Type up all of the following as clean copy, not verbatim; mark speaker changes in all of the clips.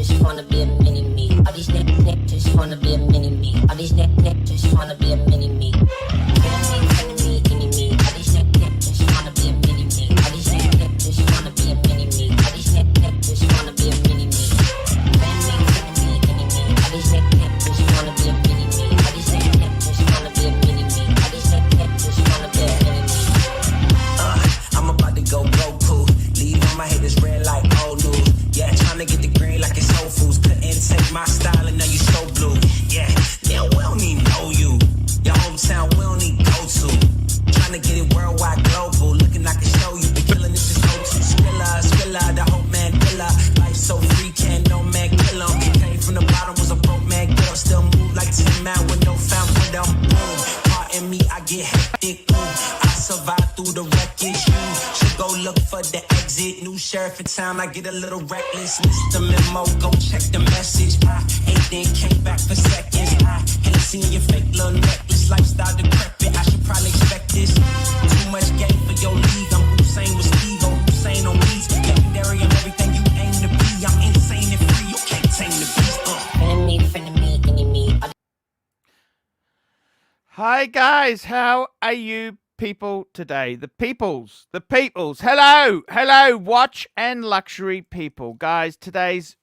Speaker 1: just wanna be a mini me. All these niggas just wanna be a mini me. All these niggas just wanna be a mini me. All these niggas just wanna be a mini me. All these niggas just wanna be a mini me. All these niggas just wanna be a mini me. All these niggas just wanna be a mini me. All these niggas just wanna be a mini me. All these niggas just wanna be a mini me.
Speaker 2: I'm about to go Goku. Leave on my head is red like old news. Yeah, trying to get the green like it's Whole Foods. Couldn't take my style and now you so blue. Yeah, now we don't need know you. Your hometown we don't need go to. Trying to get it worldwide global. Looking like a show you been killing this is go-to. Skrilla, the whole man killer. Life so free, can't no man kill 'em. Came from the bottom, was a broke man, get up. Still move like 10 man with no found rhythm. Boom, pardon me, I get hectic. Ooh, I survive through the wreckage. You should go look for the exit. New sheriff in town, I get a little reckless. Missed the memo, go check the message. I ain't then came back for seconds. I ain't seen your fake little necklace. Lifestyle decrepit, I should probably expect this. Too much game for your league. I'm Hussein with Steve, Hussein on beats. Legendary on everything you aim to be. I'm insane and free, you can't tame the beast.
Speaker 1: Enemy.
Speaker 3: Hi guys, how are you people today? The peoples. Hello, watch and luxury people. Guys, today's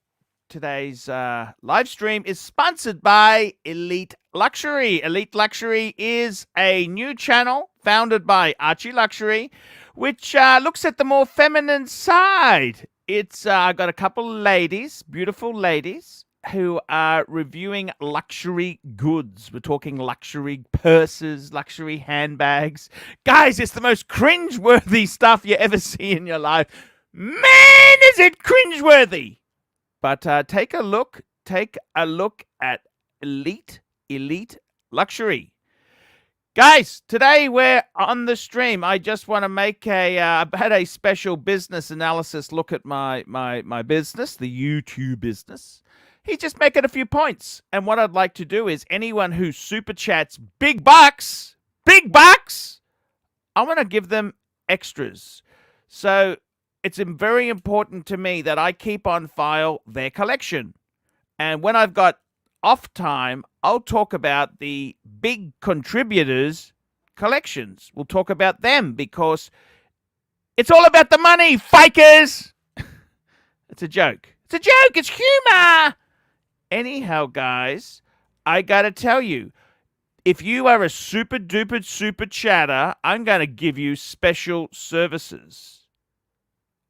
Speaker 3: live stream is sponsored by Elite Luxury. Elite Luxury is a new channel founded by ArchieLuxury, which looks at the more feminine side. It's got a couple ladies, beautiful ladies, who are reviewing luxury goods. We're talking luxury purses, luxury handbags. Guys, it's the most cringeworthy stuff you ever see in your life. Man, is it cringeworthy! But take a look at Elite Luxury. Guys, today we're on the stream. I just want to make I had a special business analysis look at my business, the YouTube business. He's just making a few points. And what I'd like to do is anyone who super chats big bucks, I want to give them extras. So it's very important to me that I keep on file their collection. And when I've got off time, I'll talk about the big contributors' collections. We'll talk about them because it's all about the money, fakers. It's a joke. It's humor. Anyhow, guys, I got to tell you, if you are a super duper super chatter, I'm going to give you special services.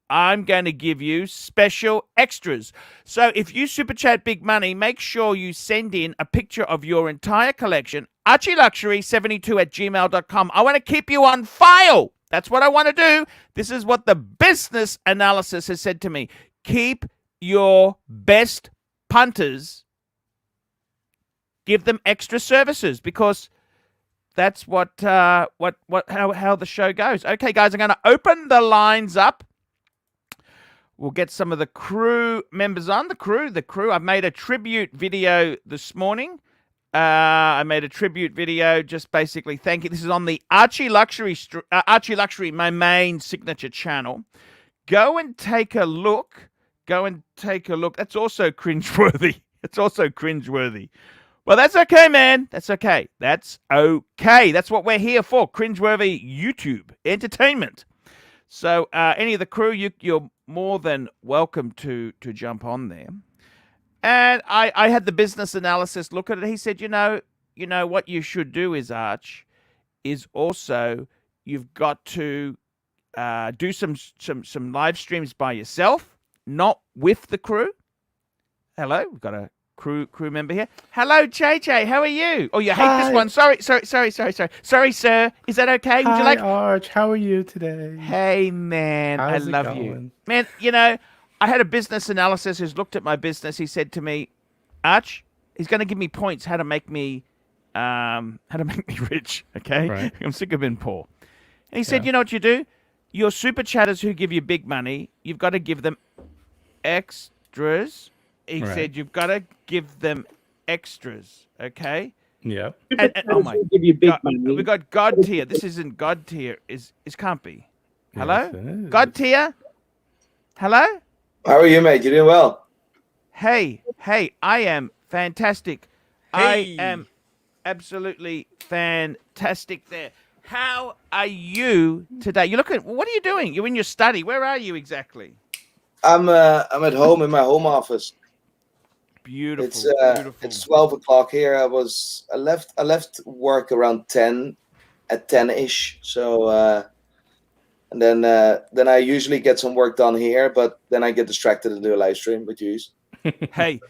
Speaker 3: I'm going to give you special extras. So if you super chat big money, make sure you send in a picture of your entire collection, ArchieLuxury72@gmail.com. I want to keep you on file. That's what I want to do. This is what the business analysis has said to me. Keep your best punters, give them extra services because that's how the show goes. Okay, guys, I'm going to open the lines up. We'll get some of the crew members on. The crew. I've made a tribute video this morning. I made a tribute video just basically thanking. This is on the ArchieLuxury, my main signature channel. Go and take a look. That's also cringeworthy. Well, that's okay, man. That's okay. That's what we're here for. Cringeworthy YouTube entertainment. So any of the crew, you're more than welcome to jump on there. And I had the business analysis look at it. He said, you know what you should do is, Arch, is also you've got to do some live streams by yourself, not with the crew. Hello, we've got a crew member here. Hello, JJ. How are you? Oh, you hate this one. Sorry, sir. Is that okay? Would you like?
Speaker 4: Arch, how are you today?
Speaker 3: Hey, man.
Speaker 4: How's
Speaker 3: I love you. Man, I had a business analyst who's looked at my business. He said to me, Arch, he's going to give me points how to make me rich, okay?
Speaker 4: Right.
Speaker 3: I'm sick of being poor. And he said, you know what you do? Your super chatters who give you big money, you've got to give them extras. He said you've got to give them extras, okay?
Speaker 4: Yeah.
Speaker 3: And oh my
Speaker 5: give you big
Speaker 3: God,
Speaker 5: money.
Speaker 3: we got God tier. This isn't God tier. Is can't be. Hello?
Speaker 4: Yes, it is.
Speaker 3: God tier? Hello?
Speaker 5: How are you, mate? You doing well?
Speaker 3: Hey, I am fantastic. I
Speaker 4: Hey.
Speaker 3: am absolutely fantastic there. How are you today? You look at what are you doing? You're in your study. Where are you exactly?
Speaker 5: I'm at home in my home office.
Speaker 3: Beautiful, beautiful.
Speaker 5: It's 12 o'clock here. I left work around 10 at 10-ish. So and then I usually get some work done here, but then I get distracted and do a live stream with you.
Speaker 3: Hey,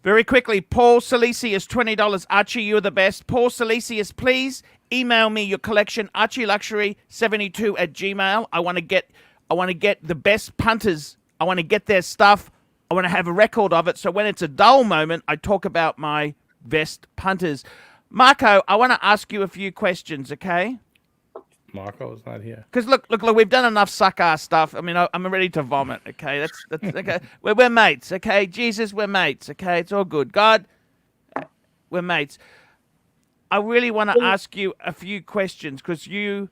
Speaker 3: very quickly, Paul Silesius, $20. Archie, you're the best. Paul Silesius, please email me your collection, ArchieLuxury72 at Gmail. I want to get the best punters. I want to get their stuff. I want to have a record of it. So when it's a dull moment, I talk about my best punters. Marco, I want to ask you a few questions, okay?
Speaker 4: Marco's not here.
Speaker 3: Because look, we've done enough suck-ass stuff. I mean, I'm ready to vomit, okay? That's okay. We're mates, okay? Jesus, we're mates, okay? It's all good. God, we're mates. I really want to ask you a few questions because you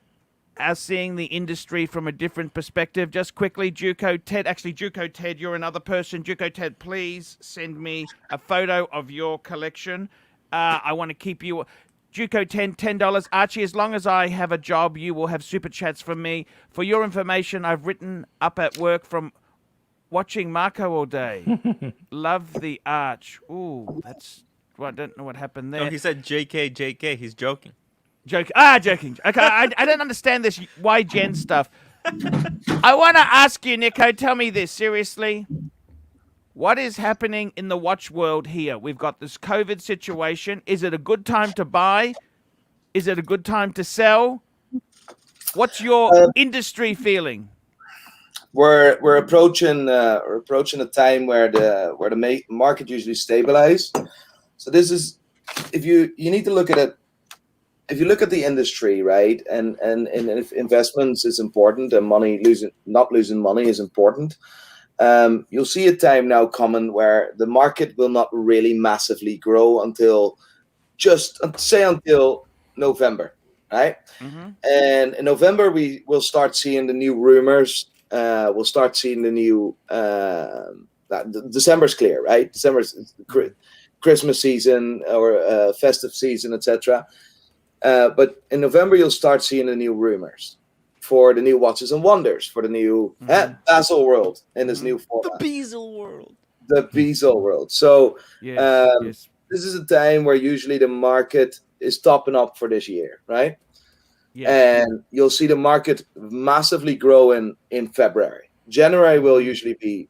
Speaker 3: are seeing the industry from a different perspective. Just quickly, Juco Ted. Actually, Juco Ted, you're another person. Juco Ted, please send me a photo of your collection. I want to keep you... Juco $10. Archie, as long as I have a job, you will have super chats from me. For your information, I've written up at work from watching Marco all day. Love the arch. Ooh, that's... Well, I don't know what happened there.
Speaker 4: No, he said JK. He's joking.
Speaker 3: Joking. Okay, I don't understand this why Jen stuff. I want to ask you, Nico, tell me this, seriously. What is happening in the watch world here? We've got this COVID situation. Is it a good time to buy? Is it a good time to sell? What's your industry feeling?
Speaker 5: We're approaching a time where the market usually stabilize. So this is, if you need to look at it. If you look at the industry, right, and if investments is important and not losing money is important. You'll see a time now coming where the market will not really massively grow until November, right?
Speaker 3: Mm-hmm.
Speaker 5: And in November we will start seeing the new rumors. We'll start seeing the new. December's clear, right? December's Christmas season or festive season, etc. But in November you'll start seeing the new rumors for the new Watches and Wonders, for the new Basil World in this new format.
Speaker 4: The Bezel world.
Speaker 5: The Bezel World. So
Speaker 3: Yes.
Speaker 5: this is a time where usually the market is topping up for this year, right?
Speaker 3: Yes.
Speaker 5: And you'll see the market massively grow in February. January will usually be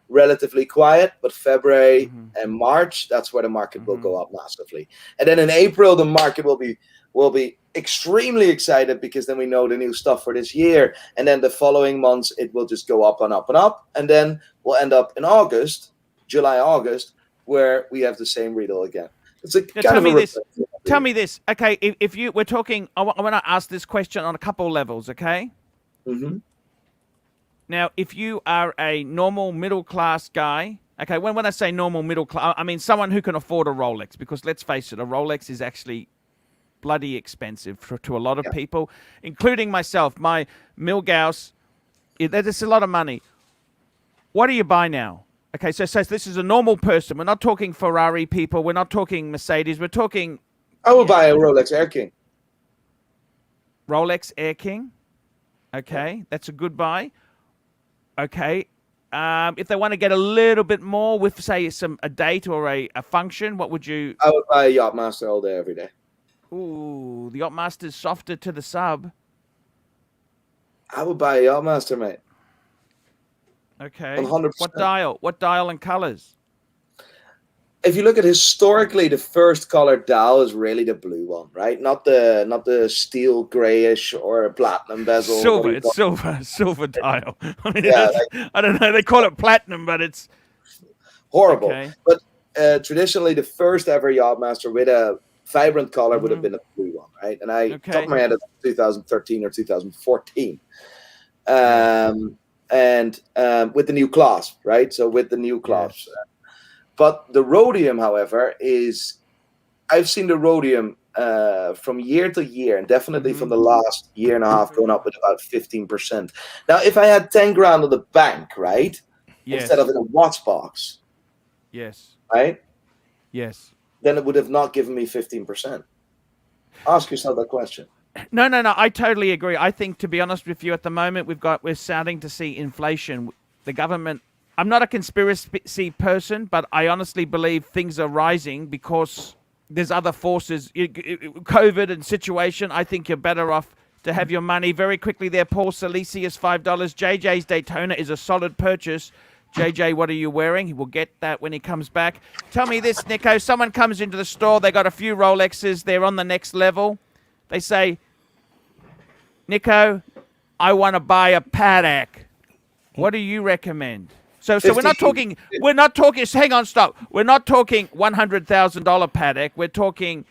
Speaker 5: relatively quiet, but February and March, that's where the market will go up massively. And then in April, the market will be extremely excited because then we know the new stuff for this year, and then the following months it will just go up and up and up, and then we'll end up in July, August, where we have the same riddle again. It's a
Speaker 3: Tell me this. Okay, if we're talking, I want to ask this question on a couple levels. Okay.
Speaker 5: Mm-hmm.
Speaker 3: Now, if you are a normal middle class guy, okay, when I say normal middle class, I mean someone who can afford a Rolex, because let's face it, a Rolex is actually bloody expensive to a lot of people, including myself. My Milgauss, that's a lot of money. What do you buy now? Okay, so this is a normal person. We're not talking Ferrari people. We're not talking Mercedes. We're talking...
Speaker 5: I will buy a Rolex Air King.
Speaker 3: Rolex Air King? Okay, that's a good buy. Okay. If they want to get a little bit more with, say, a date or a function, what would you...
Speaker 5: I would buy a Yachtmaster all day, every day.
Speaker 3: Ooh, the Yachtmaster's softer to the sub.
Speaker 5: I would buy a Yachtmaster, mate.
Speaker 3: Okay.
Speaker 5: 100%.
Speaker 3: What dial and colors?
Speaker 5: If you look at historically, the first colored dial is really the blue one, right? Not the steel grayish or platinum bezel.
Speaker 3: Silver. It's silver dial. I mean,
Speaker 5: Yeah,
Speaker 3: I don't know. They call it platinum, but it's
Speaker 5: horrible.
Speaker 3: Okay.
Speaker 5: But traditionally, the first ever Yachtmaster with a vibrant color would have been a blue one, right? And top of my head, it's 2013 or 2014. And with the new clasp, right? So with the new clasp.
Speaker 3: Yes.
Speaker 5: But the rhodium, however, I've seen the rhodium from year to year, and definitely from the last year and a half going up with about 15%. Now, if I had 10 grand on the bank, right, instead of in a watch box,
Speaker 3: Yes.
Speaker 5: right?
Speaker 3: Yes.
Speaker 5: Then it would have not given me 15%. Ask yourself that question.
Speaker 3: No. I totally agree. I think, to be honest with you, at the moment we're starting to see inflation. The government. I'm not a conspiracy person, but I honestly believe things are rising because there's other forces. COVID and situation. I think you're better off to have your money very quickly. There, Paul Salesius, $5. JJ's Daytona is a solid purchase. JJ, what are you wearing? He will get that when he comes back. Tell me this, Nico. Someone comes into the store. They got a few Rolexes. They're on the next level. They say, Nico, I want to buy a Patek. What do you recommend? So we're not talking. Hang on, stop. We're not talking $100,000 Patek. We're talking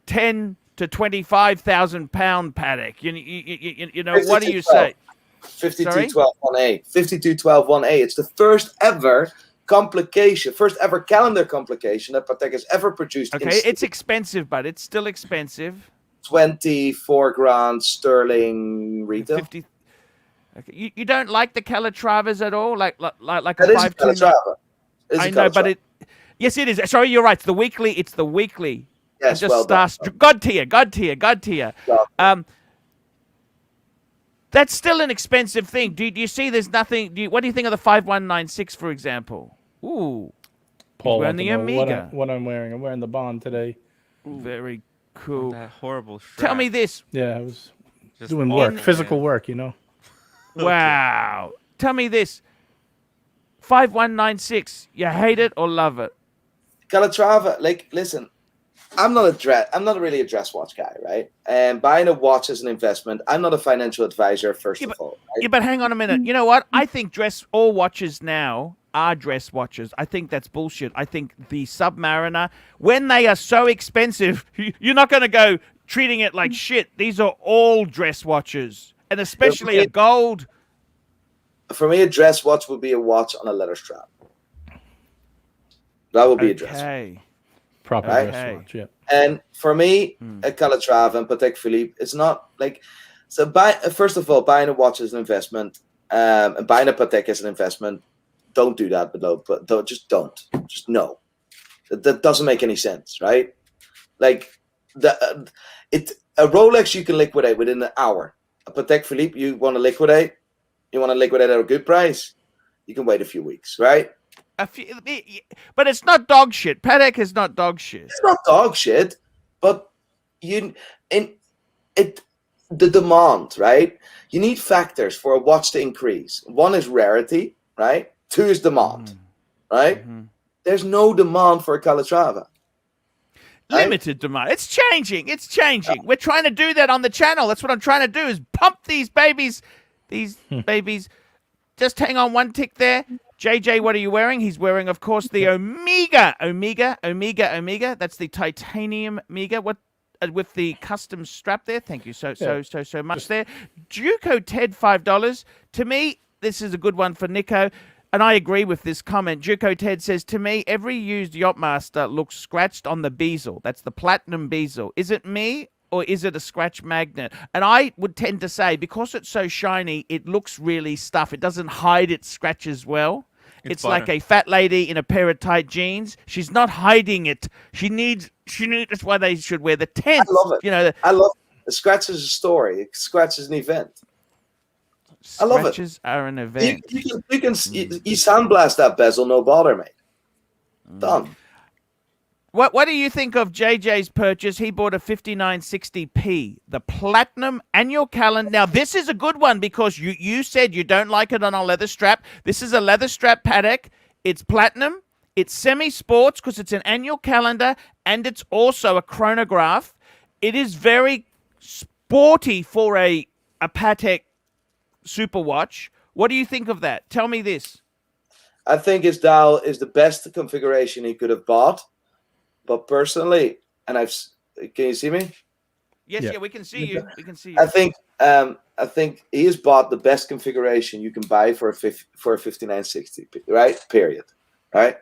Speaker 3: 10 to 25,000 pound Patek. You know what do you say?
Speaker 5: 5212-1A. 5212-1A. It's the first ever calendar complication that Patek has ever produced.
Speaker 3: Okay, it's expensive, but it's still expensive.
Speaker 5: 24 grand sterling retail.
Speaker 3: 50. Okay. You don't like the Calatravas at all, like a
Speaker 5: That is a
Speaker 3: 529.
Speaker 5: Calatrava.
Speaker 3: I know, but yes, it is. Sorry, you're right. It's the weekly.
Speaker 5: Yes,
Speaker 3: just
Speaker 5: well done.
Speaker 3: God tier.
Speaker 5: Well,
Speaker 3: That's still an expensive thing. Do you see? There's nothing. What do you think of the 5196, for example? Ooh,
Speaker 4: Paul
Speaker 3: wearing
Speaker 4: wants
Speaker 3: the
Speaker 4: to know
Speaker 3: Omega.
Speaker 4: what I'm wearing. I'm wearing the Bond today.
Speaker 3: Very cool.
Speaker 4: That horrible strap.
Speaker 3: Tell me this.
Speaker 4: Yeah, I was
Speaker 3: Just
Speaker 4: doing work, physical work, you know.
Speaker 3: Wow. Tell me this. 5196. You hate it or love it?
Speaker 5: Calatrava, like, listen, I'm not really a dress watch guy, right? And buying a watch is an investment. I'm not a financial advisor, first of all. Right?
Speaker 3: Yeah, but hang on a minute. You know what? I think all watches now are dress watches. I think that's bullshit. I think the Submariner, when they are so expensive, you're not going to go treating it like shit. These are all dress watches, and especially a gold.
Speaker 5: For me, a dress watch would be a watch on a leather strap. That would be a dress.
Speaker 3: Okay.
Speaker 4: Proper dress watch, yeah.
Speaker 5: And for me, a Calatrava and Patek Philippe, it's not like... So first of all, buying a watch is an investment, and buying a Patek is an investment. Don't do that, but don't. Just no. That doesn't make any sense, right? Like, a Rolex you can liquidate within an hour. A Patek Philippe you want to liquidate at a good price, you can wait a few weeks, right?
Speaker 3: But it's not dog shit. Patek is not dog shit.
Speaker 5: It's not dog shit, but the demand, right? You need factors for a watch to increase. One is rarity, right? Two is demand, right?
Speaker 3: Mm-hmm.
Speaker 5: There's no demand for a Calatrava.
Speaker 3: Limited demand. It's changing. We're trying to do that on the channel. That's what I'm trying to do, is pump these babies. These babies. Just hang on one tick there. JJ, what are you wearing? He's wearing, of course, the Omega. That's the titanium Omega. What with the custom strap there? Thank you so much there. Duco Ted, $5. To me, this is a good one for Nico. And I agree with this comment. Duco Ted says, to me, every used Yachtmaster looks scratched on the bezel. That's the platinum bezel. Is it me or is it a scratch magnet? And I would tend to say, because it's so shiny, it looks really stuff. It doesn't hide its scratches well. It's like a fat lady in a pair of tight jeans. She's not hiding it. She needs, that's why they should wear the tent.
Speaker 5: I love it.
Speaker 3: You know,
Speaker 5: I love it. A scratch is a story. A scratch is an event. I love it.
Speaker 3: Scratches are an event.
Speaker 5: You sandblast that bezel, no bother, mate. Done.
Speaker 3: What do you think of JJ's purchase? He bought a 5960p, the platinum annual calendar. Now, this is a good one because you said you don't like it on a leather strap. This is a leather strap Patek. It's platinum. It's semi-sports because it's an annual calendar, and it's also a chronograph. It is very sporty for a Patek super watch. What do you think of that? Tell me this.
Speaker 5: I think his dial is the best configuration he could have bought. But personally, and can you see me?
Speaker 3: Yes, yeah, we can see you. We can see you.
Speaker 5: I think he has bought the best configuration you can buy for a 5960, right? Period. Right?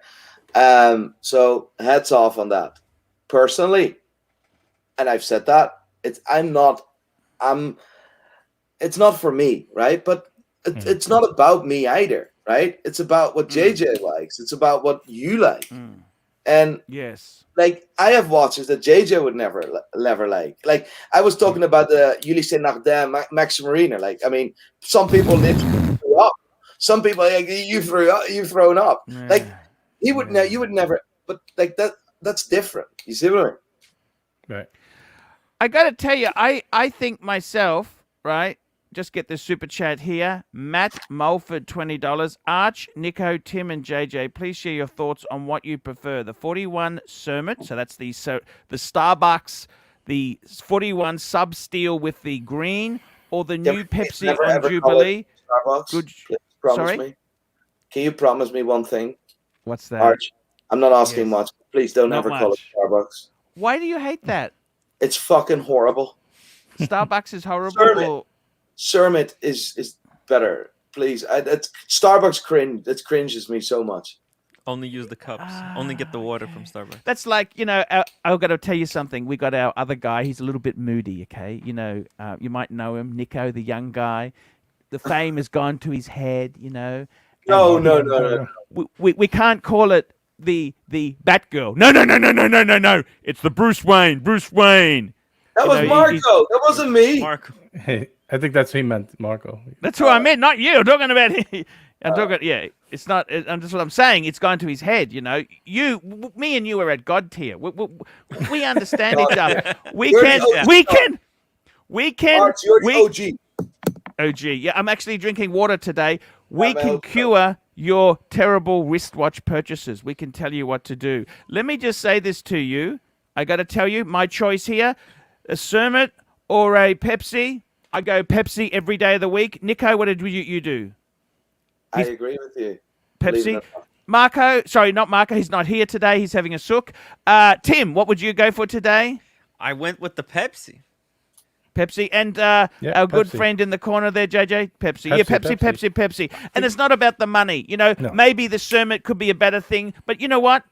Speaker 5: So heads off on that. Personally, and I've said that, it's not for me, right? But it's not about me either, right? It's about what JJ likes. It's about what you like. And
Speaker 3: Yes.
Speaker 5: like I have watches that JJ would never like. Like I was talking about the Ulysse Nardin Max Mariner. Like I mean, some people literally threw up. Some people like you've thrown up.
Speaker 3: Yeah.
Speaker 5: Like you would never. But like that's different. You see what I mean?
Speaker 4: Right.
Speaker 3: I got to tell you, I think myself, right? Just get the super chat here. Matt Mulford, $20. Arch, Nico, Tim, and JJ, please share your thoughts on what you prefer. The 41 Cermet, so that's the Starbucks, the 41 Sub Steel with the green, or the new Pepsi
Speaker 5: Never,
Speaker 3: on
Speaker 5: ever
Speaker 3: Jubilee.
Speaker 5: Starbucks.
Speaker 3: Good.
Speaker 5: Promise
Speaker 3: Sorry?
Speaker 5: me. Can you promise me one thing?
Speaker 3: What's that?
Speaker 5: Arch, I'm not asking
Speaker 3: Yes.
Speaker 5: much. Please don't
Speaker 3: Not
Speaker 5: ever call it
Speaker 3: much.
Speaker 5: Starbucks.
Speaker 3: Why do you hate that?
Speaker 5: It's fucking horrible.
Speaker 3: Starbucks is horrible.
Speaker 5: Cermet. Cermet is better. Please. Starbucks cringe. That cringes me so much.
Speaker 6: Only use the cups. Only get the water from Starbucks.
Speaker 3: That's like, I've got to tell you something. We got our other guy. He's a little bit moody, okay? You might know him, Nico, the young guy. The fame has gone to his head,
Speaker 5: No.
Speaker 3: We can't call it the Batgirl. No. It's the Bruce Wayne.
Speaker 5: That was Marco. That wasn't me.
Speaker 6: Marco.
Speaker 4: Hey, I think that's who he meant, Marco.
Speaker 3: That's who I meant, not you. I'm talking about him. It's not. That's what I'm saying. It's gone to his head. Me and you are at God tier. We understand each other. We
Speaker 5: You're
Speaker 3: can.
Speaker 5: the Arch, you're the OG.
Speaker 3: OG. Yeah, I'm actually drinking water today. We
Speaker 5: I'm
Speaker 3: can
Speaker 5: out.
Speaker 3: cure your terrible wristwatch purchases. We can tell you what to do. Let me just say this to you. I got to tell you, my choice here, a Cermet or a Pepsi. I go Pepsi every day of the week. Nico, what did you do?
Speaker 5: I agree with you.
Speaker 3: Pepsi. Marco, sorry, not Marco. He's not here today. He's having a sook. Tim, what would you go for today?
Speaker 6: I went with the Pepsi.
Speaker 3: Pepsi. And our good
Speaker 4: Pepsi.
Speaker 3: friend in the corner there, JJ? Pepsi.
Speaker 4: Pepsi.
Speaker 3: And it's not about the money. Maybe the Cermet could be a better thing. But you know what?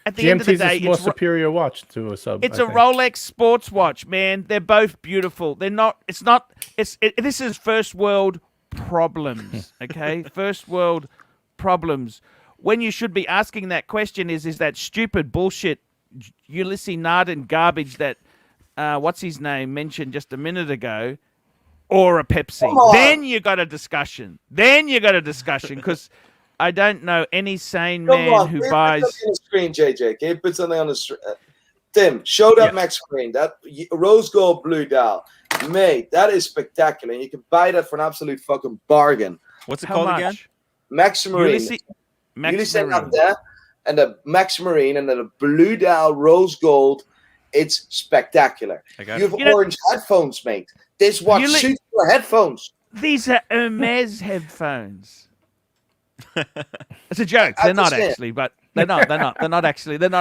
Speaker 3: At the end of the
Speaker 4: GMT
Speaker 3: day,
Speaker 4: is a more superior watch to a sub.
Speaker 3: it's
Speaker 4: I
Speaker 3: a
Speaker 4: think.
Speaker 3: Rolex sports watch, man. They're both beautiful. They're not. It's not. This is first world problems. Okay, first world problems. When you should be asking that question is that stupid bullshit Ulysse Nardin garbage that what's his name mentioned just a minute ago, or a Pepsi. Then you got a discussion. Because I don't know any sane man who buys.
Speaker 5: Put something on the screen, JJ. Can you put something on the screen? Tim, show that Max screen. That rose gold blue dial. Mate, that is spectacular. And you can buy that for an absolute fucking bargain.
Speaker 6: What's it
Speaker 3: How
Speaker 6: called
Speaker 3: much?
Speaker 6: again?
Speaker 5: Max Marine. Ulysse Nardin and the Max Marine and then the blue dial rose gold. It's spectacular.
Speaker 6: I got
Speaker 5: You
Speaker 6: it.
Speaker 5: have orange headphones, mate. This watch suits your headphones.
Speaker 3: These are Hermes headphones. It's a joke. They're not
Speaker 5: understand.
Speaker 3: actually, but they're not. They're not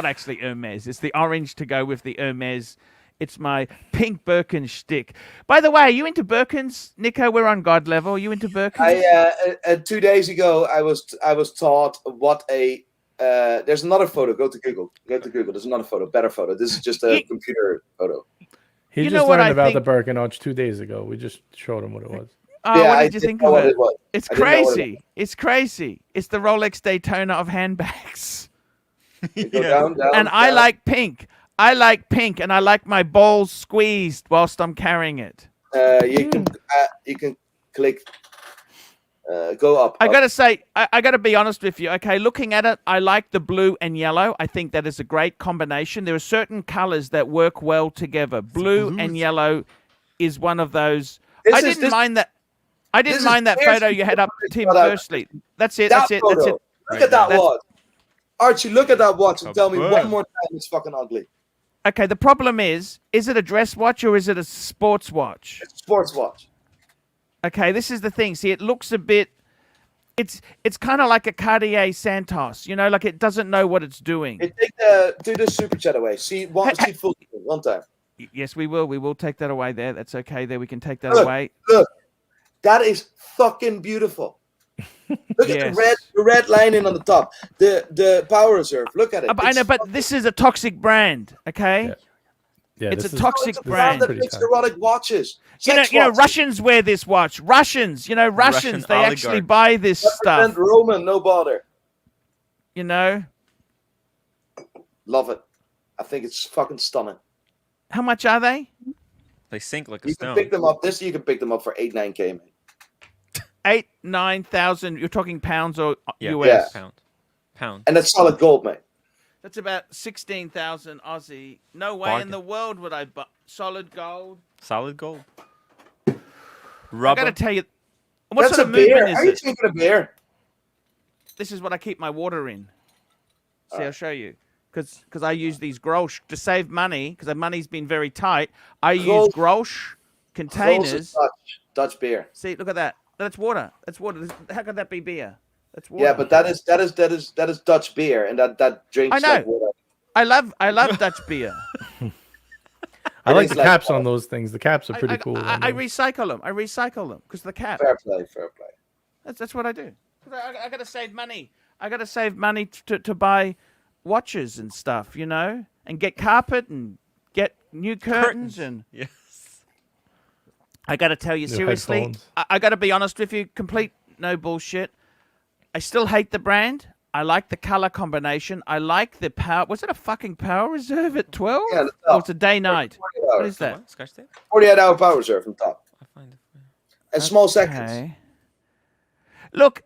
Speaker 3: actually Hermes. It's the orange to go with the Hermes. It's my pink Birkin shtick. By the way, are you into Birkins, Nico? We're on God level. Are you into Birkins?
Speaker 5: 2 days ago, I was taught what a. There's another photo. Go to Google. There's another photo. Better photo. This is just a computer photo.
Speaker 4: He
Speaker 3: You
Speaker 4: just
Speaker 3: know what
Speaker 4: learned
Speaker 3: I
Speaker 4: about
Speaker 3: think-
Speaker 4: the Birkin watch 2 days ago. We just showed him what it was.
Speaker 3: Oh,
Speaker 5: Yeah,
Speaker 3: what
Speaker 5: I
Speaker 3: did you
Speaker 5: didn't
Speaker 3: think
Speaker 5: know
Speaker 3: of
Speaker 5: what
Speaker 3: it?
Speaker 5: it was.
Speaker 3: It's
Speaker 5: I didn't know what it
Speaker 3: crazy. It's crazy. It's the Rolex Daytona of handbags.
Speaker 5: You go down,
Speaker 3: And I like pink. I like pink, and I like my balls squeezed whilst I'm carrying it.
Speaker 5: You can click. Go up.
Speaker 3: I
Speaker 5: up.
Speaker 3: gotta say, I gotta be honest with you. Okay, looking at it, I like the blue and yellow. I think that is a great combination. There are certain colors that work well together. Blue and yellow is one of those. I didn't mind that. I didn't mind that photo you had up, Tim. Firstly, that's it. That's it. That's it.
Speaker 5: Look at that watch, Archie. Look at that watch and tell me
Speaker 6: Absurd.
Speaker 5: one more time it's fucking ugly.
Speaker 3: Okay. The problem is it a dress watch or is it a sports watch?
Speaker 5: It's a sports watch.
Speaker 3: Okay, this is the thing. See, it looks a bit. It's kind of like a Cartier Santos. Like it doesn't know what it's doing.
Speaker 5: Hey, do the super chat away. See full screen one time.
Speaker 3: Yes, we will. We will take that away there. That's okay. There, we can take that
Speaker 5: Look,
Speaker 3: away.
Speaker 5: Look, that is fucking beautiful. Look at the red lining on the top. The power reserve. Look at it.
Speaker 3: I know, but this is a toxic brand. Okay.
Speaker 4: Yeah. Yeah,
Speaker 3: It's
Speaker 4: this
Speaker 3: a
Speaker 4: is-
Speaker 3: toxic
Speaker 5: It's a
Speaker 3: brand.
Speaker 5: that
Speaker 4: Pretty
Speaker 5: makes
Speaker 4: tight.
Speaker 5: erotic watches.
Speaker 3: You
Speaker 5: Sex
Speaker 3: know,
Speaker 5: watches.
Speaker 3: Russians wear this watch. Russians, Russians,
Speaker 6: Russian
Speaker 3: they actually
Speaker 6: oligarchs.
Speaker 3: buy this stuff.
Speaker 5: Represent Roman, no bother.
Speaker 3: You know,
Speaker 5: Love it. I think it's fucking stunning.
Speaker 3: how much are they?
Speaker 6: They sink like a
Speaker 5: You can
Speaker 6: stone.
Speaker 5: pick them up. You can pick them up for 8-9K, mate.
Speaker 3: 8,000-9,000. You're talking pounds or
Speaker 6: Yeah,
Speaker 3: US?
Speaker 6: pound.
Speaker 5: And that's solid gold, mate.
Speaker 3: That's about 16,000 Aussie. No way
Speaker 6: Bargain.
Speaker 3: in the world would I buy solid gold.
Speaker 6: Solid gold.
Speaker 3: I
Speaker 6: Rubber.
Speaker 3: gotta tell you, what
Speaker 5: That's
Speaker 3: sort
Speaker 5: a
Speaker 3: of
Speaker 5: beer.
Speaker 3: movement
Speaker 5: Are
Speaker 3: is
Speaker 5: you
Speaker 3: it?
Speaker 5: drinking a beer?
Speaker 3: This is what I keep my water in. See, I'll
Speaker 5: Alright.
Speaker 3: show you. Because I use these Grolsch to save money, because the money's been very tight. I use
Speaker 5: Grolsch-
Speaker 3: Grolsch
Speaker 5: Grolsch
Speaker 3: containers.
Speaker 5: is Dutch beer.
Speaker 3: See, look at that. That's water. That's water. How could that be beer? That's water.
Speaker 5: Yeah, but that is Dutch beer, and that drinks
Speaker 3: I know.
Speaker 5: like water.
Speaker 3: I love Dutch beer.
Speaker 4: I
Speaker 5: It
Speaker 4: like
Speaker 5: is
Speaker 4: the
Speaker 5: like-
Speaker 4: caps on those things. The caps are pretty
Speaker 3: I,
Speaker 4: cool.
Speaker 3: I,
Speaker 4: on
Speaker 3: I
Speaker 4: those.
Speaker 3: recycle them. I recycle them because the cap.
Speaker 5: Fair play, fair play.
Speaker 3: That's what I do. 'Cause I got to save money. I got to save money to buy watches and stuff, you know, and get carpet and get new curtains and.
Speaker 6: Yes.
Speaker 3: I got to tell you
Speaker 4: New
Speaker 3: seriously.
Speaker 4: headphones.
Speaker 3: I got to be honest with you. Complete no bullshit. I still hate the brand. I like the color combination. I like the power. Was it a fucking power reserve at 12?
Speaker 5: Yeah,
Speaker 3: Oh, it's a day night.
Speaker 5: 48
Speaker 3: What
Speaker 5: hours.
Speaker 3: is that?
Speaker 6: What? Scotch tape?
Speaker 5: 48-hour power reserve from top.
Speaker 6: I'll find it.
Speaker 5: And small seconds.
Speaker 3: Okay. Look,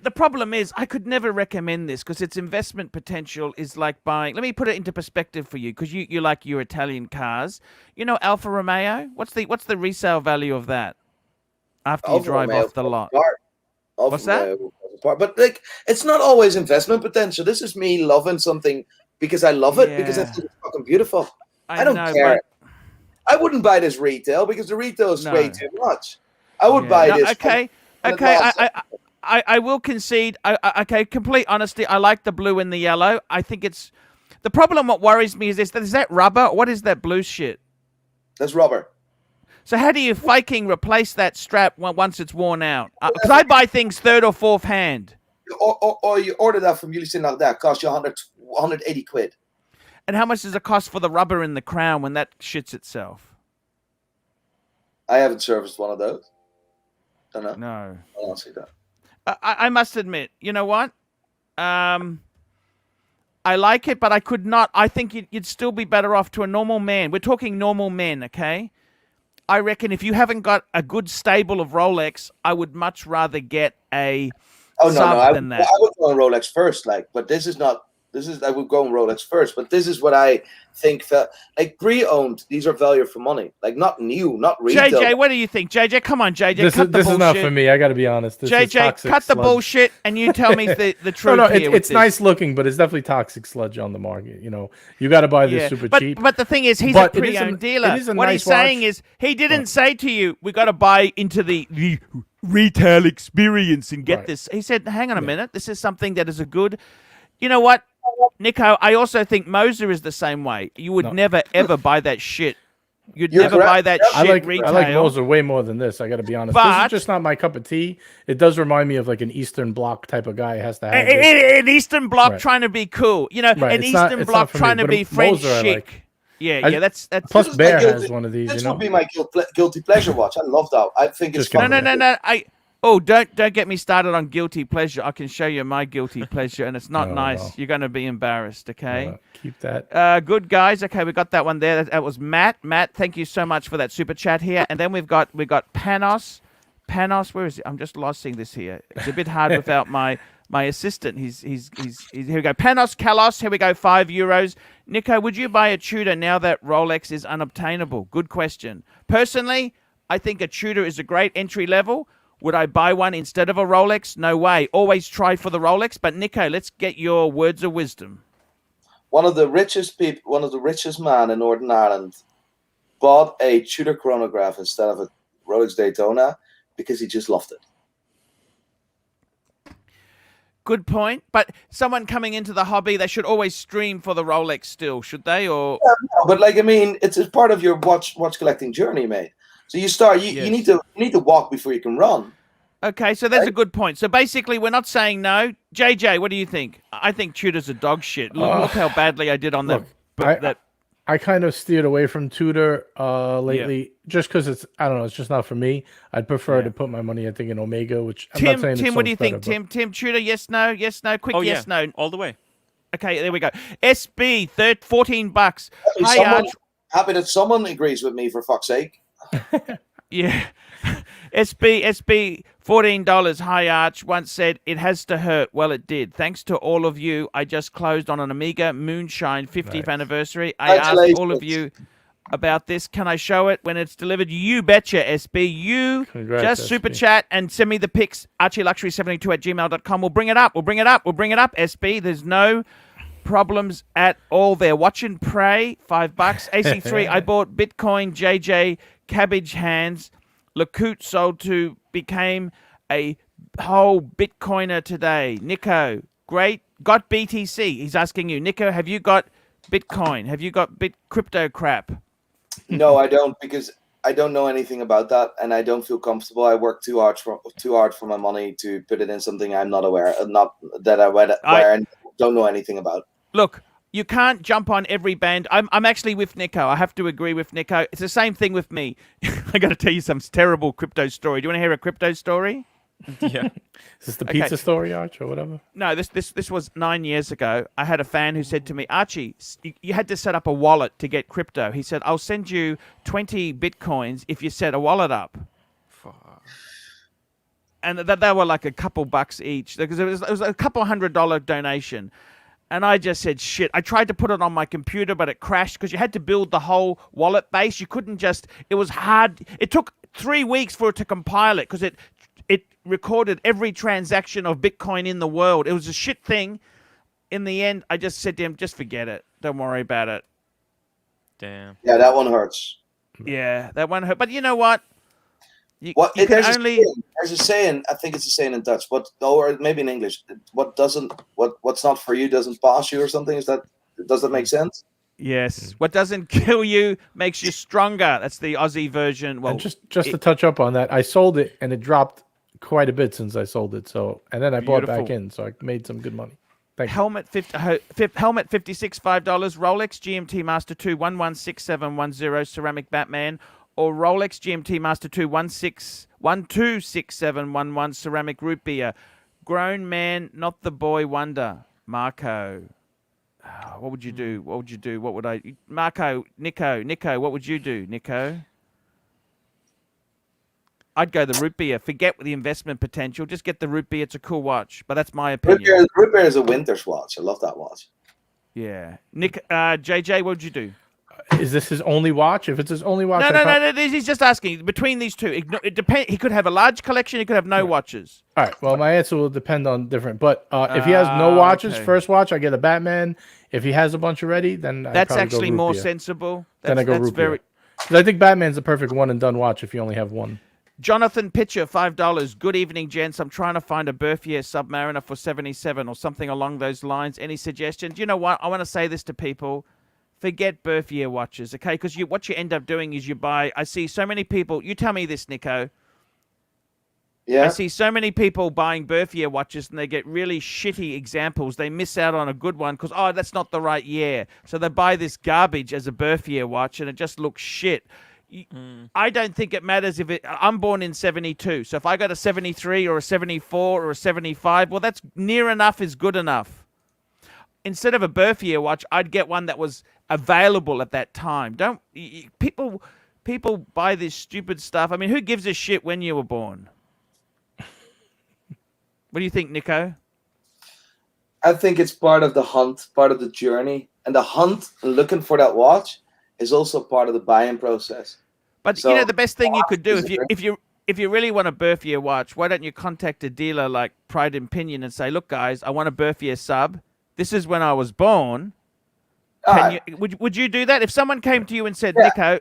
Speaker 3: the problem is I could never recommend this because its investment potential is like buying. Let me put it into perspective for you because you like your Italian cars. You know Alfa Romeo? What's the resale value of that after you
Speaker 5: Alfa
Speaker 3: drive
Speaker 5: Romeo
Speaker 3: off the
Speaker 5: falls
Speaker 3: lot?
Speaker 5: apart. Alfa
Speaker 3: What's that?
Speaker 5: Romeo falls apart. But like, it's not always investment potential. This is me loving something because I love it because I
Speaker 3: Yeah.
Speaker 5: think it's fucking beautiful. I don't
Speaker 3: know,
Speaker 5: care. I wouldn't buy this retail because the retail is way
Speaker 3: No.
Speaker 5: too much. I would
Speaker 3: Yeah.
Speaker 5: buy
Speaker 3: No,
Speaker 5: this.
Speaker 3: okay,
Speaker 5: and
Speaker 3: okay.
Speaker 5: it's
Speaker 3: I will concede. Okay, complete honesty. I like the blue and the yellow. I think it's the problem. What worries me is this: is that rubber? What is that blue shit?
Speaker 5: That's rubber.
Speaker 3: So how do you faking replace that strap once it's worn out? Because I buy things third or fourth hand.
Speaker 5: Or you order that from Ulysse Nardin. It costs you 180 quid.
Speaker 3: And how much does it cost for the rubber in the crown when that shits itself?
Speaker 5: I haven't serviced one of those. Don't know.
Speaker 3: No.
Speaker 5: I don't see that.
Speaker 3: I must admit, you know what? I like it, but I could not. I think you'd still be better off to a normal man. We're talking normal men, okay? I reckon if you haven't got a good stable of Rolex, I would much rather get a
Speaker 5: Oh no,
Speaker 3: sub
Speaker 5: no. I
Speaker 3: than
Speaker 5: would
Speaker 3: that.
Speaker 5: go on Rolex first, but this is not. I would go on Rolex first, but this is what I think. Like pre-owned, these are value for money. Like not new, not retail.
Speaker 3: JJ, what do you think? JJ, come on, JJ,
Speaker 4: This
Speaker 3: cut
Speaker 4: is
Speaker 3: the
Speaker 4: this
Speaker 3: bullshit.
Speaker 4: is not for me. I got to be honest. This is
Speaker 3: JJ,
Speaker 4: toxic
Speaker 3: cut the
Speaker 4: sludge.
Speaker 3: bullshit, and you tell me the
Speaker 4: No,
Speaker 3: truth
Speaker 4: no,
Speaker 3: here. with
Speaker 4: it's
Speaker 3: this.
Speaker 4: nice looking, but it's definitely toxic sludge on the market. You know, you got to buy this
Speaker 3: Yeah,
Speaker 4: super
Speaker 3: but,
Speaker 4: cheap.
Speaker 3: But the thing is, he's
Speaker 4: But
Speaker 3: a
Speaker 4: it is
Speaker 3: pre-owned
Speaker 4: a-
Speaker 3: dealer.
Speaker 4: it is a
Speaker 3: What
Speaker 4: nice
Speaker 3: he's saying
Speaker 4: watch.
Speaker 3: is, he didn't say to you, we got to buy into the retail experience and get
Speaker 4: Right.
Speaker 3: this. He said, hang on a minute. This is something that is a good. You know what, Nico? I also think Moser is the same way. You would
Speaker 4: No.
Speaker 3: never ever buy that shit. You'd
Speaker 5: You're
Speaker 3: never
Speaker 5: correct.
Speaker 3: buy that
Speaker 5: Yep.
Speaker 3: shit
Speaker 4: I
Speaker 3: retail.
Speaker 4: like Moser way more than this. I got to be honest. This
Speaker 3: But-
Speaker 4: is just not my cup of tea. It does remind me of like an Eastern Bloc type of guy. Has to have this.
Speaker 3: An Eastern Bloc
Speaker 4: Right.
Speaker 3: trying to be cool. You know,
Speaker 4: Right,
Speaker 3: an
Speaker 4: it's not-
Speaker 3: Eastern
Speaker 4: it's
Speaker 3: Bloc
Speaker 4: not for me,
Speaker 3: trying to
Speaker 4: but
Speaker 3: be
Speaker 4: a
Speaker 3: French
Speaker 4: Moser I
Speaker 3: chic.
Speaker 4: like.
Speaker 3: Yeah,
Speaker 4: I-
Speaker 3: yeah, that's
Speaker 4: Plus,
Speaker 5: This is my
Speaker 4: Bear
Speaker 5: guilty-
Speaker 4: has one of these.
Speaker 5: This
Speaker 4: You know,
Speaker 5: would be my guilty pleasure watch. I love that. I think it's
Speaker 4: Just
Speaker 5: fun.
Speaker 3: No, don't get me started on guilty pleasure. I can show you my guilty pleasure, and it's not
Speaker 4: No,
Speaker 3: nice.
Speaker 4: no.
Speaker 3: You're going to be embarrassed. Okay.
Speaker 4: keep that.
Speaker 3: Good guys. Okay, we got that one there. That was Matt. Matt, thank you so much for that super chat here. And then we've got Panos. Panos, where is it? I'm just losing this here. It's a bit hard without my assistant. He's here we go. Panos Kalos. Here we go. €5. Nico, would you buy a Tudor now that Rolex is unobtainable? Good question. Personally, I think a Tudor is a great entry level. Would I buy one instead of a Rolex? No way. Always try for the Rolex. But Nico, let's get your words of wisdom.
Speaker 5: One of the richest man in Northern Ireland bought a Tudor chronograph instead of a Rolex Daytona because he just loved it.
Speaker 3: Good point. But someone coming into the hobby, they should always stream for the Rolex still, should they? Or
Speaker 5: No, but like I mean, it's part of your watch collecting journey, mate. So you start. You
Speaker 3: Yes.
Speaker 5: need to walk before you can run.
Speaker 3: okay, so that's a good point. So basically, we're not saying no. JJ, what do you think? I think Tudor's a dog shit. Look how badly I did on
Speaker 4: Look,
Speaker 3: that.
Speaker 4: I kind of steered away from Tudor lately, just because it's I don't know, it's just not for me. I'd prefer to put my money, I think, in Omega, which I'm not saying
Speaker 3: Tim,
Speaker 4: it's
Speaker 3: what
Speaker 4: so
Speaker 3: do you
Speaker 4: much better,
Speaker 3: think? Tim, Tudor, yes, no, quick,
Speaker 6: Oh
Speaker 3: yes,
Speaker 6: yeah,
Speaker 3: no.
Speaker 6: all the way.
Speaker 3: Okay, there we go. SB, $14. Hi,
Speaker 5: Someone,
Speaker 3: Arch.
Speaker 5: happy that someone agrees with me, for fuck's sake.
Speaker 3: Yeah. SB, $14. Hi, Arch. Once said, it has to hurt. Well, it did. Thanks to all of you. I just closed on an Amiga Moonshine 50th anniversary. I asked all of you about this. Can I show it when it's delivered? You betcha, SB. You
Speaker 4: Congrats,
Speaker 3: just
Speaker 4: SB.
Speaker 3: super chat and send me the pics. ArchieLuxury72@gmail.com. We'll bring it up. We'll bring it up, SB. There's no problems at all there. Watch and pray, $5. AC3, I bought Bitcoin, JJ, Cabbage Hands. Lacoute sold to, became a whole Bitcoiner today. Nico, great. Got BTC. He's asking you, Nico, have you got Bitcoin? Have you got crypto crap?
Speaker 5: No, I don't, because I don't know anything about that, and I don't feel comfortable. I work too hard for my money to put it in something I'm not aware, not that I don't know anything about.
Speaker 3: Look, you can't jump on every band. I'm actually with Nico. I have to agree with Nico. It's the same thing with me. I got to tell you some terrible crypto story. Do you want to hear a crypto story?
Speaker 6: Yeah.
Speaker 4: Is this the pizza story, Arch, or whatever?
Speaker 3: No, this was 9 years ago. I had a fan who said to me, Archie, you had to set up a wallet to get crypto. He said, I'll send you 20 Bitcoins if you set a wallet up. And they were like a couple bucks each, because it was a couple $100 donation. And I just said, shit. I tried to put it on my computer, but it crashed because you had to build the whole wallet base. You couldn't just, it was hard. It took 3 weeks for it to compile it because it recorded every transaction of Bitcoin in the world. It was a shit thing. In the end, I just said to him, just forget it. Don't worry about it.
Speaker 6: Damn.
Speaker 5: Yeah, that one hurts.
Speaker 3: Yeah, that one hurt. But you know what?
Speaker 5: There's a saying. I think it's a saying in Dutch. Or maybe in English. What's not for you doesn't pass you, or something. Does that make sense?
Speaker 3: Yes. What doesn't kill you makes you stronger. That's the Aussie version. Well,
Speaker 4: And just to touch up on that, I sold it and it dropped quite a bit since I sold it. So and then I bought back in, so I made some good money. Thank you.
Speaker 3: Helmet 56, $5. Rolex GMT Master 2 116710 ceramic Batman, or Rolex GMT Master 2 126711 ceramic root beer. Grown man, not the boy wonder. Marco. What would you do? What would you do? What would I... Marco, Nico, what would you do, Nico? I'd go the root beer. Forget the investment potential. Just get the root beer. It's a cool watch. But that's my opinion.
Speaker 5: Root beer is a winter's watch. I love that watch.
Speaker 3: Yeah. JJ, what would you do?
Speaker 4: Is this his only watch? If it's his only watch,
Speaker 3: No. He's just asking. Between these two, it depends. He could have a large collection. He could have no watches.
Speaker 4: All right. Well, my answer will depend on different. But if he has no watches, first watch, I get a Batman. If he has a bunch already, then
Speaker 3: that's actually more sensible.
Speaker 4: Then I go root beer. Because I think Batman's the perfect one and done watch if you only have one.
Speaker 3: Jonathan Pitcher, $5. Good evening, gents. I'm trying to find a Berthier Submariner for 77 or something along those lines. Any suggestions? You know what? I want to say this to people. Forget Berthier watches, okay? Because what you end up doing is you buy... I see so many people... You tell me this, Nico.
Speaker 5: Yeah.
Speaker 3: I see so many people buying Berthier watches and they get really shitty examples. They miss out on a good one because, oh, that's not the right year. So they buy this garbage as a Berthier watch and it just looks shit. I don't think it matters if I'm born in 72. So if I got a 73 or a 74 or a 75, well, that's near enough is good enough. Instead of a Berthier watch, I'd get one that was available at that time. People buy this stupid stuff. I mean, who gives a shit when you were born? What do you think, Nico?
Speaker 5: I think it's part of the hunt, part of the journey. And the hunt and looking for that watch is also part of the buying process.
Speaker 3: But
Speaker 5: So,
Speaker 3: you know, the best thing you could do if you really want a Berthier watch, why don't you contact a dealer like Pride and Pinion and say, look, guys, I want a Berthier sub. This is when I was born. Would you do that? If someone came to you and said, Nico,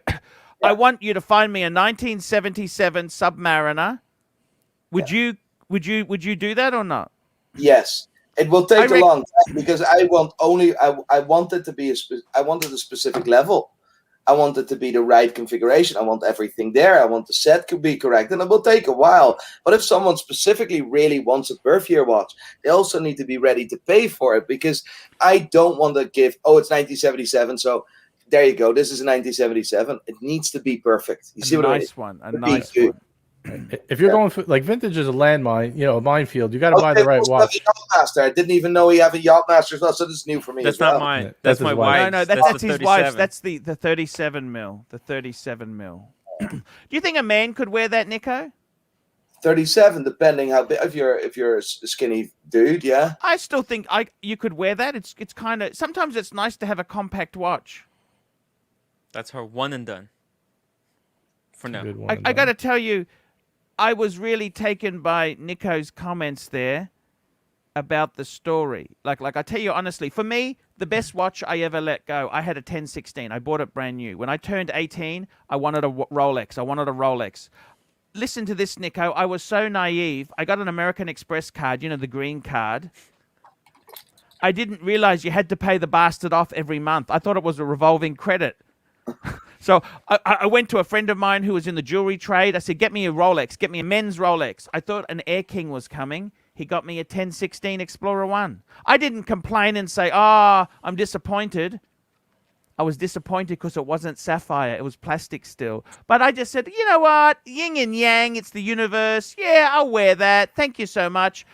Speaker 3: I want you to find me a 1977 Submariner, would you do that or not?
Speaker 5: Yes. It will take a long time because I wanted to be I wanted a specific level. I want it to be the right configuration. I want everything there. I want the set to be correct. And it will take a while. But if someone specifically really wants a Berthier watch, they also need to be ready to pay for it because I don't want to give, it's 1977. So there you go. This is a 1977. It needs to be perfect. You see
Speaker 3: A
Speaker 5: what I mean?
Speaker 3: nice one. A
Speaker 5: Could
Speaker 3: nice
Speaker 5: be
Speaker 3: one.
Speaker 4: If you're going for like vintage is a landmine, a minefield. You got to buy the right
Speaker 5: also
Speaker 4: watch.
Speaker 5: have a Yachtmaster. I didn't even know he have a Yachtmaster as well. So this is new for me
Speaker 6: That's
Speaker 5: as well.
Speaker 6: not mine.
Speaker 4: Yeah,
Speaker 6: That's
Speaker 4: that's
Speaker 6: my
Speaker 4: his wife.
Speaker 6: wife's.
Speaker 3: No, that's
Speaker 6: the
Speaker 3: his wife's.
Speaker 6: 37.
Speaker 3: That's the 37 mil. The 37 mil. Do you think a man could wear that, Nico?
Speaker 5: 37, depending how big. If you're a skinny dude, yeah.
Speaker 3: I still think you could wear that. It's kind of sometimes it's nice to have a compact watch.
Speaker 6: That's her one and done. For now.
Speaker 4: Good one.
Speaker 3: I got to tell you, I was really taken by Nico's comments there about the story. Like I tell you honestly, for me, the best watch I ever let go, I had a 1016. I bought it brand new. When I turned 18, I wanted a Rolex. Listen to this, Nico. I was so naive. I got an American Express card, the green card. I didn't realize you had to pay the bastard off every month. I thought it was a revolving credit. So I went to a friend of mine who was in the jewelry trade. I said, get me a Rolex. Get me a men's Rolex. I thought an Air King was coming. He got me a 1016 Explorer 1. I didn't complain and say, I'm disappointed. I was disappointed because it wasn't sapphire. It was plastic still. But I just said, you know what? Yin and yang. It's the universe. Yeah, I'll wear that. Thank you so much.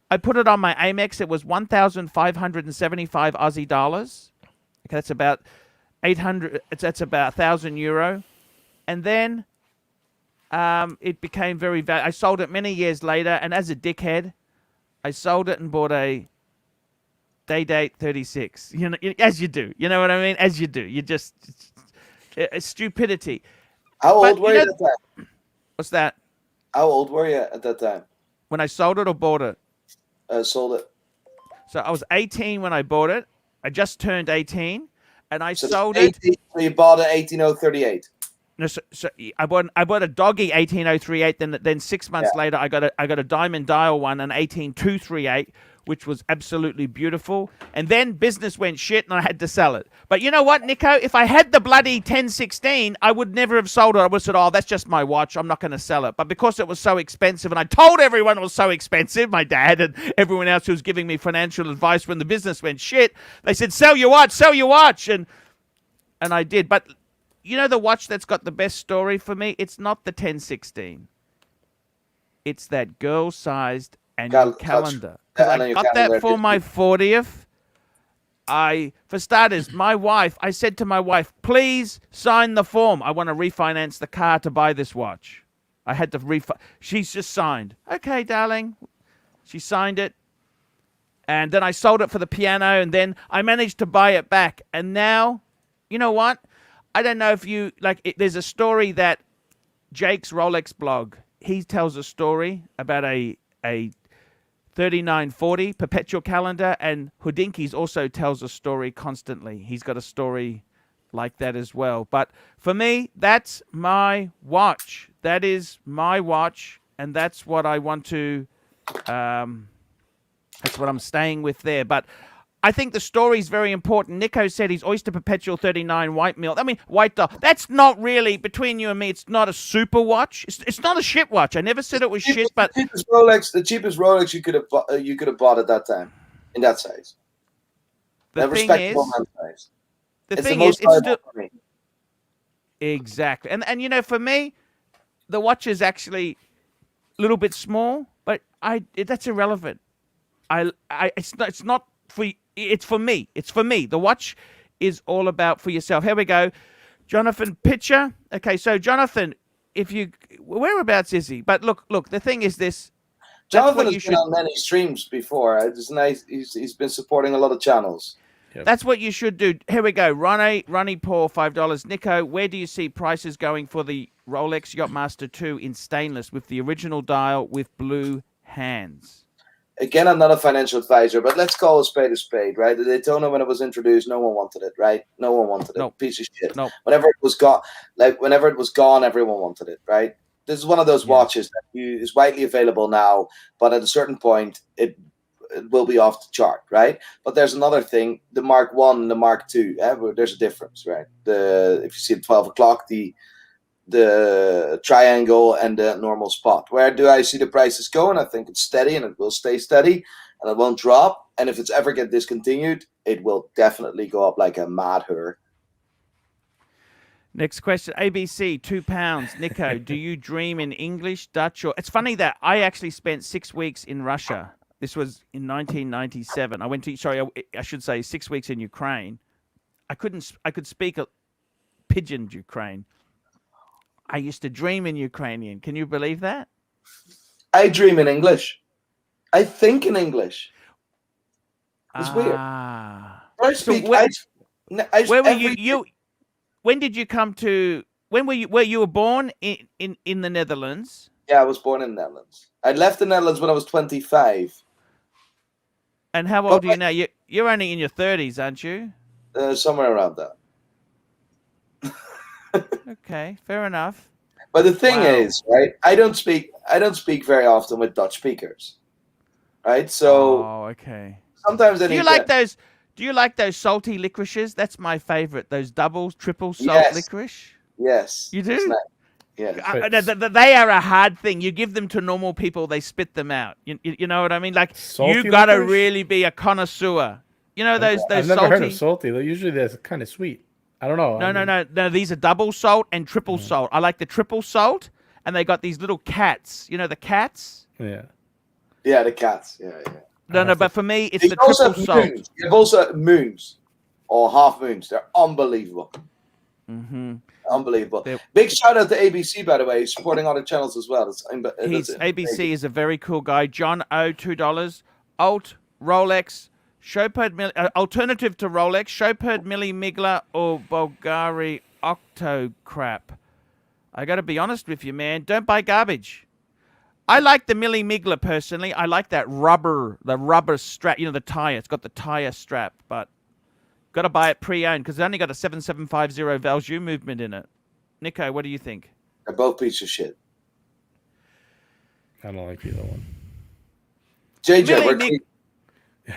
Speaker 3: I put it on my Amex. It was 1,575 Aussie dollars. Okay, that's about 800. That's about €1,000. And then it became very valuable. I sold it many years later. And as a dickhead, I sold it and bought a Day-Date 36, as you do. You know what I mean? As you do. You just, it's stupidity.
Speaker 5: How old were you at that time?
Speaker 3: What's that?
Speaker 5: How old were you at that time?
Speaker 3: When I sold it or bought it?
Speaker 5: Sold it.
Speaker 3: So I was 18 when I bought it. I just turned 18, and I sold
Speaker 5: 18, it. So you bought it 18038.
Speaker 3: No, so I bought a doggy 18038. Then 6 months later, I got a diamond dial one, an 18238, which was absolutely beautiful. And then business went shit, and I had to sell it. But you know what, Nico? If I had the bloody 1016, I would never have sold it. I would have said, that's just my watch. I'm not going to sell it. But because it was so expensive, and I told everyone it was so expensive, my dad and everyone else who was giving me financial advice when the business went shit, they said, sell your watch. And I did. But the watch that's got the best story for me? It's not the 1016. It's that girl-sized annual calendar. Because I got that for my 40th. For starters, I said to my wife, please sign the form. I want to refinance the car to buy this watch. I had to She's just signed. Okay, darling. She signed it. And then I sold it for the piano, and then I managed to buy it back. And now, you know what? I don't know if you there's a story that Jake's Rolex blog, he tells a story about a 3940 perpetual calendar, and Houdinki's also tells a story constantly. He's got a story like that as well. But for me, that's my watch. That is my watch, and that's what I want to that's what I'm staying with there. But I think the story is very important. Nico said his Oyster Perpetual 39 white dial. That's not really, between you and me, it's not a super watch. It's not a shit watch. I never said it was shit, but
Speaker 5: the cheapest Rolex you could have bought at that time in that size.
Speaker 3: The thing is, it's still exactly. And for me, the watch is actually a little bit small, but that's irrelevant. It's not for. It's for me. It's for me. The watch is all about for yourself. Here we go. Jonathan Pitcher. Okay, so Jonathan, whereabouts is he? But look, the thing is this.
Speaker 5: Jonathan has been on many streams before. It's nice. He's been supporting a lot of channels.
Speaker 3: Yep. That's what you should do. Here we go. Ronnie Paul, $5. Nico, where do you see prices going for the Rolex Yachtmaster 2 in stainless with the original dial with blue hands?
Speaker 5: Again, I'm not a financial advisor, but let's call a spade, right? The Daytona, when it was introduced, no one wanted it, right? No one wanted it.
Speaker 3: No.
Speaker 5: Piece of shit.
Speaker 3: No.
Speaker 5: Whenever it was gone, everyone wanted it, right? This is one of those watches that is widely available now, but at a certain point, it will be off the chart, right? But there's another thing, the Mark 1 and the Mark 2, there's a difference, right? If you see at 12 o'clock, the triangle and the normal spot. Where do I see the prices going? I think it's steady, and it will stay steady, and it won't drop. And if it's ever get discontinued, it will definitely go up like a mad her.
Speaker 3: Next question. ABC, £2. Nico, do you dream in English, Dutch, or... It's funny that I actually spent 6 weeks in Russia. This was in 1997. I went to... Sorry, I should say 6 weeks in Ukraine. I could speak a pidgin Ukraine. I used to dream in Ukrainian. Can you believe that?
Speaker 5: I dream in English. I think in English. It's weird. I speak.
Speaker 3: Where were you? When did you come to? When were you? Where you were born in the Netherlands?
Speaker 5: Yeah, I was born in the Netherlands. I left the Netherlands when I was 25.
Speaker 3: And how old are you now? You're only in your 30s, aren't you?
Speaker 5: Somewhere around that.
Speaker 3: Okay, fair enough.
Speaker 5: But the thing is, right? I don't speak very often with Dutch speakers, right? So.
Speaker 3: Oh, okay.
Speaker 5: Sometimes
Speaker 3: do you like those salty licorices? That's my favorite. Those double, triple salt licorice.
Speaker 5: Yes.
Speaker 3: You do?
Speaker 5: Nice. Yes.
Speaker 3: They are a hard thing. You give them to normal people, they spit them out. You know what I mean? Like
Speaker 4: Salty
Speaker 3: you got to
Speaker 4: licorice?
Speaker 3: really be a connoisseur. You know those
Speaker 4: I've
Speaker 3: salty.
Speaker 4: never heard of salty. Usually they're kind of sweet. I don't know.
Speaker 3: No. These are double salt and triple salt. I like the triple salt, and they got these little cats. You know the cats?
Speaker 4: Yeah.
Speaker 5: Yeah, the cats. Yeah.
Speaker 3: No, but for me, it's the triple salt.
Speaker 5: Moons. You have also moons or half moons. They're unbelievable.
Speaker 3: Mm-hmm.
Speaker 5: Unbelievable. Big shout out to ABC, by the way, supporting other channels as well.
Speaker 3: ABC is a very cool guy. John O, $2. Alt, Rolex, Chopard, alternative to Rolex, Chopard, Milli Migla, or Bulgari Octo crap. I got to be honest with you, man. Don't buy garbage. I like the Milli Migla personally. I like that rubber strap. You know, the tire. It's got the tire strap, but got to buy it pre-owned because it's only got a 7750 Valjoux movement in it. Nico, what do you think?
Speaker 5: They're both pieces of shit.
Speaker 4: I don't like either one.
Speaker 5: JJ,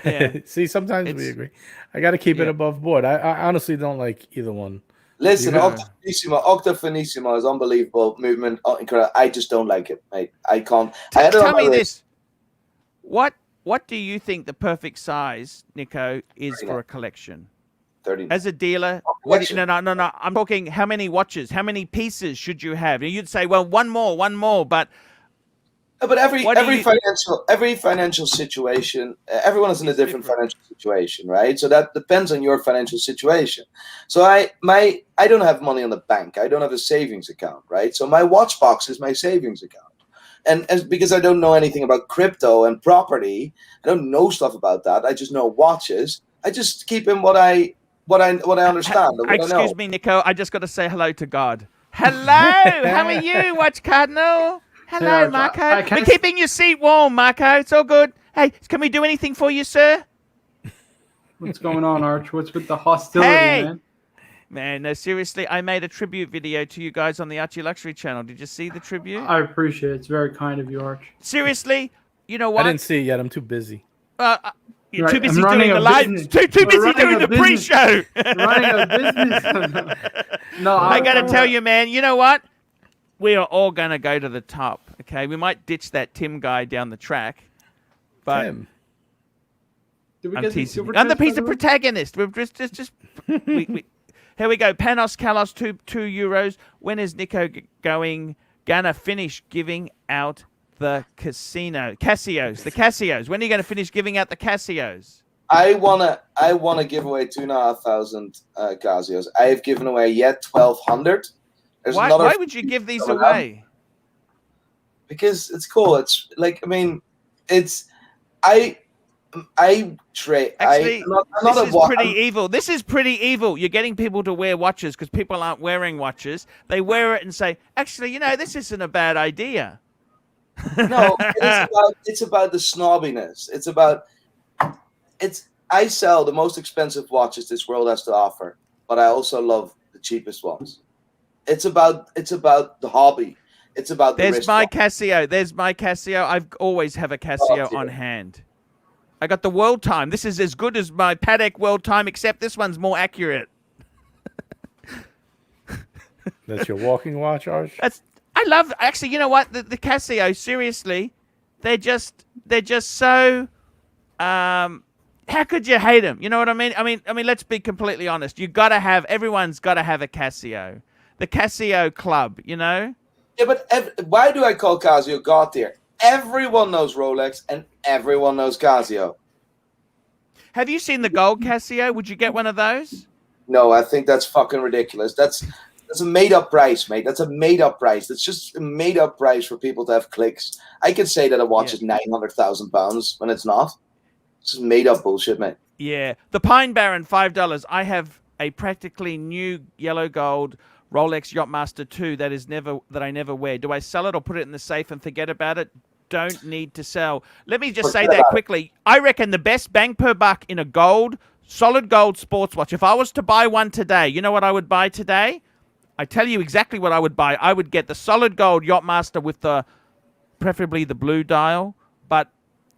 Speaker 3: yeah.
Speaker 4: See, sometimes we agree. I got to keep it above board. I honestly don't like either one.
Speaker 5: Listen, Octa Finissimo is unbelievable movement. Incredible. I just don't like it, mate. I can't.
Speaker 3: Tell me this. What do you think the perfect size, Nico, is 39. For a collection?
Speaker 5: 30.
Speaker 3: As a dealer, no. I'm talking how many watches, how many pieces should you have? You'd say, well, one more, but
Speaker 5: every financial situation, everyone is in a different financial situation, right? So that depends on your financial situation. So I don't have money on the bank. I don't have a savings account, right? So my watch box is my savings account. And because I don't know anything about crypto and property, I don't know stuff about that. I just know watches. I just keep in what I understand.
Speaker 3: Excuse me, Nico. I just got to say hello to God. Hello, how are you, Watch Cardinal? Hello, Marco. We're keeping your seat warm, Marco. It's all good. Hey, can we do anything for you, sir?
Speaker 7: What's going on, Arch? What's with the hostility, man?
Speaker 3: Man, no, seriously, I made a tribute video to you guys on the ArchieLuxury channel. Did you see the tribute?
Speaker 7: I appreciate it. It's very kind of you, Arch.
Speaker 3: Seriously, you know what?
Speaker 4: I didn't see it yet. I'm too busy.
Speaker 3: You're too busy doing the live. Too busy doing the pre-show.
Speaker 7: Running a business. No,
Speaker 3: I got to tell you, man. You know what? We are all going to go to the top, okay? We might ditch that Tim guy down the track, but
Speaker 4: Tim.
Speaker 3: I'm teasing. I'm the piece of protagonist. We're just here we go. Panos Kalos, €2. When is Nico gonna finish giving out the Casios? The Casios. When are you gonna finish giving out the Casios?
Speaker 5: I wanna give away 2,500 Casios. I have given away yet 1,200.
Speaker 3: Why would you give these away?
Speaker 5: Because it's cool. It's like, I mean, I trade.
Speaker 3: Actually, this is pretty evil. This is pretty evil. You're getting people to wear watches because people aren't wearing watches. They wear it and say, actually, this isn't a bad idea.
Speaker 5: No, it's about the snobbiness. I sell the most expensive watches this world has to offer, but I also love the cheapest ones. It's about the hobby. It's about the
Speaker 3: There's my Casio. There's my Casio. I always have a Casio on hand. I got the world time. This is as good as my Patek world time, except this one's more accurate.
Speaker 4: That's your walking watch, Arch?
Speaker 3: I love. Actually, you know what? The Casio. Seriously, they're just so. How could you hate them? You know what I mean? I mean, let's be completely honest. Everyone's got to have a Casio. the Casio club, you know?
Speaker 5: Yeah, but why do I call Casio God tier? Everyone knows Rolex and everyone knows Casio.
Speaker 3: Have you seen the gold Casio? Would you get one of those?
Speaker 5: No, I think that's fucking ridiculous. That's a made-up price, mate. That's a made-up price. That's just a made-up price for people to have clicks. I could say that a watch is £900,000 when it's not. It's just made-up bullshit, mate.
Speaker 3: Yeah. The Pine Baron, $5. I have a practically new yellow gold Rolex Yachtmaster 2 that I never wear. Do I sell it or put it in the safe and forget about it? Don't need to sell. Let me just say that quickly. I reckon the best bang per buck in a solid gold sports watch. If I was to buy one today, you know what I would buy today? I tell you exactly what I would buy. I would get the solid gold Yachtmaster with preferably the blue dial, but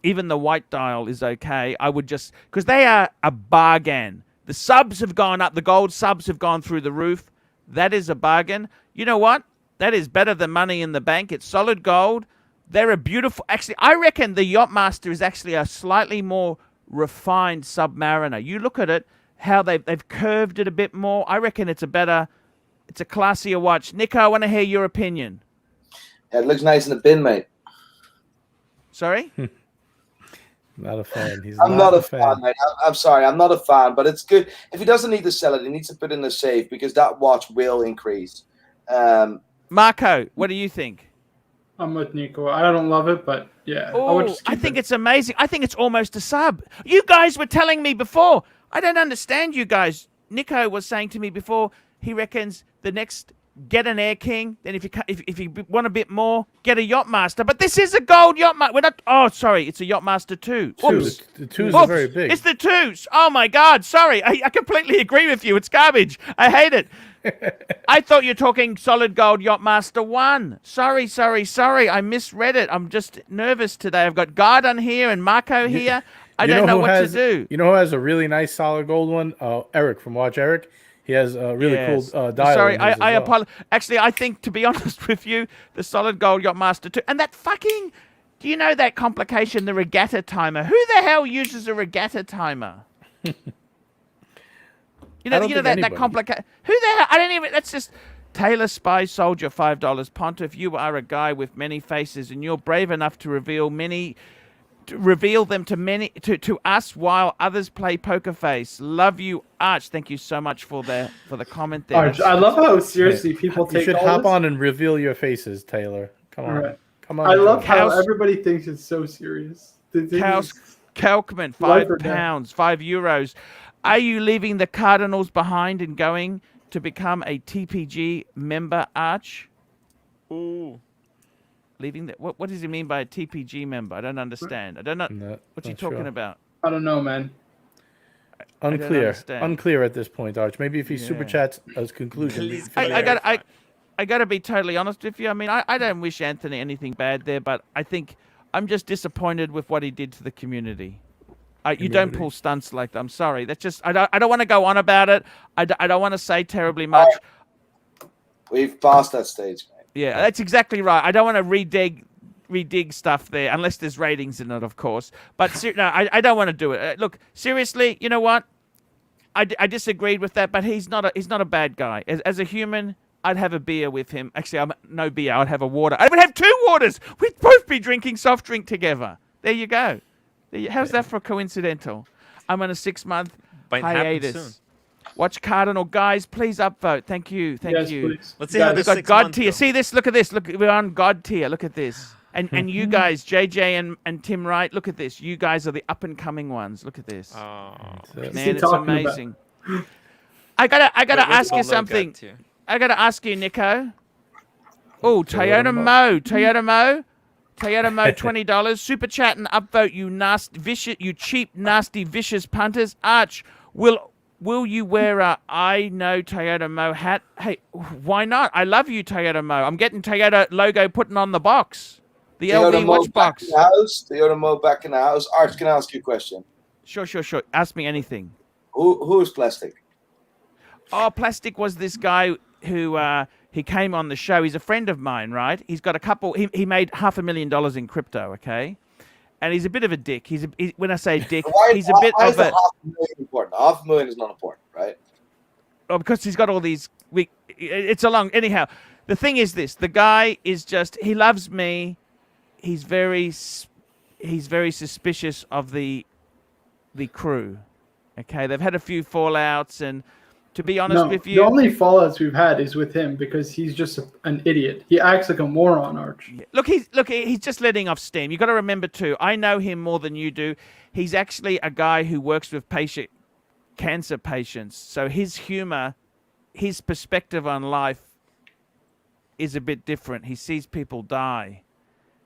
Speaker 3: even the white dial is okay. I would just, because they are a bargain. The subs have gone up. The gold subs have gone through the roof. That is a bargain. You know what? That is better than money in the bank. It's solid gold. They're a beautiful... Actually, I reckon the Yachtmaster is actually a slightly more refined Submariner. You look at it, how they've curved it a bit more. I reckon it's a classier watch. Nico, I want to hear your opinion.
Speaker 5: Yeah, it looks nice in the bin, mate.
Speaker 3: Sorry?
Speaker 4: Not a fan.
Speaker 5: I'm not a fan, mate. I'm sorry. I'm not a fan, but it's good. If he doesn't need to sell it, he needs to put it in the safe because that watch will increase.
Speaker 3: Marco, what do you think?
Speaker 7: I'm with Nico. I don't love it, but yeah.
Speaker 3: I think it's amazing. I think it's almost a sub. You guys were telling me before. I don't understand you guys. Nico was saying to me before, he reckons the next, get an Air King. Then if you want a bit more, get a Yachtmaster. But this is a gold Yachtmaster. We're not. Oh, sorry, it's a Yachtmaster 2. Oops.
Speaker 4: The 2s are very big.
Speaker 3: It's the 2s. Oh my God, sorry. I completely agree with you. It's garbage. I hate it. I thought you were talking solid gold Yachtmaster 1. Sorry. I misread it. I'm just nervous today. I've got Gardon here and Marco here. I don't know what to do.
Speaker 4: You know who has a really nice solid gold one? Eric from Watch Eric. He has a really cool dial.
Speaker 3: Sorry, I apologize. Actually, I think, to be honest with you, the solid gold Yachtmaster 2. And that fucking... Do you know that complication, the regatta timer? Who the hell uses a regatta timer? You know that complicated. Who the hell? I don't even. That's just Taylor Spy Soldier, $5. Pontiff, you are a guy with many faces, and you're brave enough to reveal them to us while others play poker face. Love you, Arch. Thank you so much for the comment there.
Speaker 7: Arch, I love how seriously people take.
Speaker 4: You should
Speaker 7: all
Speaker 4: hop
Speaker 7: this.
Speaker 4: on and reveal your faces, Taylor. Come on.
Speaker 7: Right.
Speaker 4: Come on.
Speaker 7: I love how everybody thinks it's so serious.
Speaker 3: Kalkman, £5, €5. Are you leaving the Cardinals behind and going to become a TPG member, Arch?
Speaker 6: Ooh.
Speaker 3: Leaving that? What does he mean by a TPG member? I don't understand. I don't know. What's he talking about?
Speaker 7: I don't know, man.
Speaker 4: Unclear at this point, Arch. Maybe if he super chats as conclusion.
Speaker 3: I gotta be totally honest with you. I mean, I don't wish Anthony anything bad there, but I think I'm just disappointed with what he did to the community. You don't pull stunts like that. I'm sorry. That's just I don't want to go on about it. I don't want to say terribly much.
Speaker 5: We've passed that stage, mate.
Speaker 3: Yeah, that's exactly right. I don't want to redig stuff there unless there's ratings in it, of course. But no, I don't want to do it. Look, seriously, you know what? I disagreed with that, but he's not a bad guy. As a human, I'd have a beer with him. Actually, no beer. I'd have a water. I would have 2 waters. We'd both be drinking soft drink together. There you go. How's that for coincidental? I'm on a 6-month hiatus. Watch Cardinal. Guys, please upvote. Thank you. Thank you.
Speaker 7: Please.
Speaker 6: Let's see how this
Speaker 3: We've got
Speaker 6: 6
Speaker 3: God
Speaker 6: months
Speaker 3: tier.
Speaker 6: go.
Speaker 3: See this? Look at this. Look, we're on God tier. Look at this. And you guys, JJ and Tim Wright, look at this. You guys are the up-and-coming ones. Look at this.
Speaker 6: Oh.
Speaker 3: Man, it's amazing. I gotta ask you something. I gotta ask you, Nico. Oh, Toyota Mo, $20, super chat and upvote, you nasty, vicious, you cheap, nasty, vicious punters. Arch, will you wear a I know Toyota Mo hat? Hey, why not? I love you, Toyota Mo. I'm getting Toyota logo putting on the box, the
Speaker 5: Toyota
Speaker 3: LV
Speaker 5: Mo
Speaker 3: watch box.
Speaker 5: Toyota Mo back in the house. Arch, can I ask you a question?
Speaker 3: Sure. Ask me anything.
Speaker 5: Who is Plastic?
Speaker 3: Oh, Plastic was this guy who he came on the show. He's a friend of mine, right? He's got a couple. He made $500,000 in crypto, okay? And he's a bit of a dick. When I say dick, he's a bit of a.
Speaker 5: $500,000 important? $500,000 is not important, right?
Speaker 3: Oh, because he's got all these. it's a long. Anyhow, the thing is this: the guy is just he loves me. He's very suspicious of the crew. Okay, they've had a few fallouts, and to be honest
Speaker 7: No,
Speaker 3: with you,
Speaker 7: the only fallouts we've had is with him because he's just an idiot. He acts like a moron, Arch.
Speaker 3: look, he's just letting off steam. You got to remember too. I know him more than you do. He's actually a guy who works with cancer patients. So his humor, his perspective on life, is a bit different. He sees people die.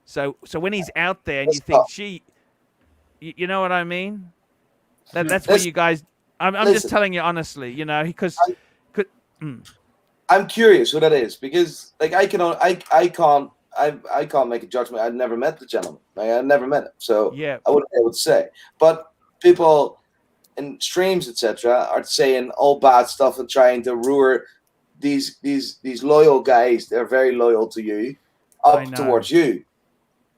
Speaker 3: So when he's out there, and you think, gee, you know what I mean? That's what you guys. I'm just telling you honestly, because.
Speaker 5: I'm curious who that is because, like, I can't make a judgment. I've never met the gentleman. Like, I've never met him, so
Speaker 3: Yeah.
Speaker 5: I wouldn't be able to say. But people in streams, etc., are saying all bad stuff and trying to lure these loyal guys. They're very loyal to you, up towards you.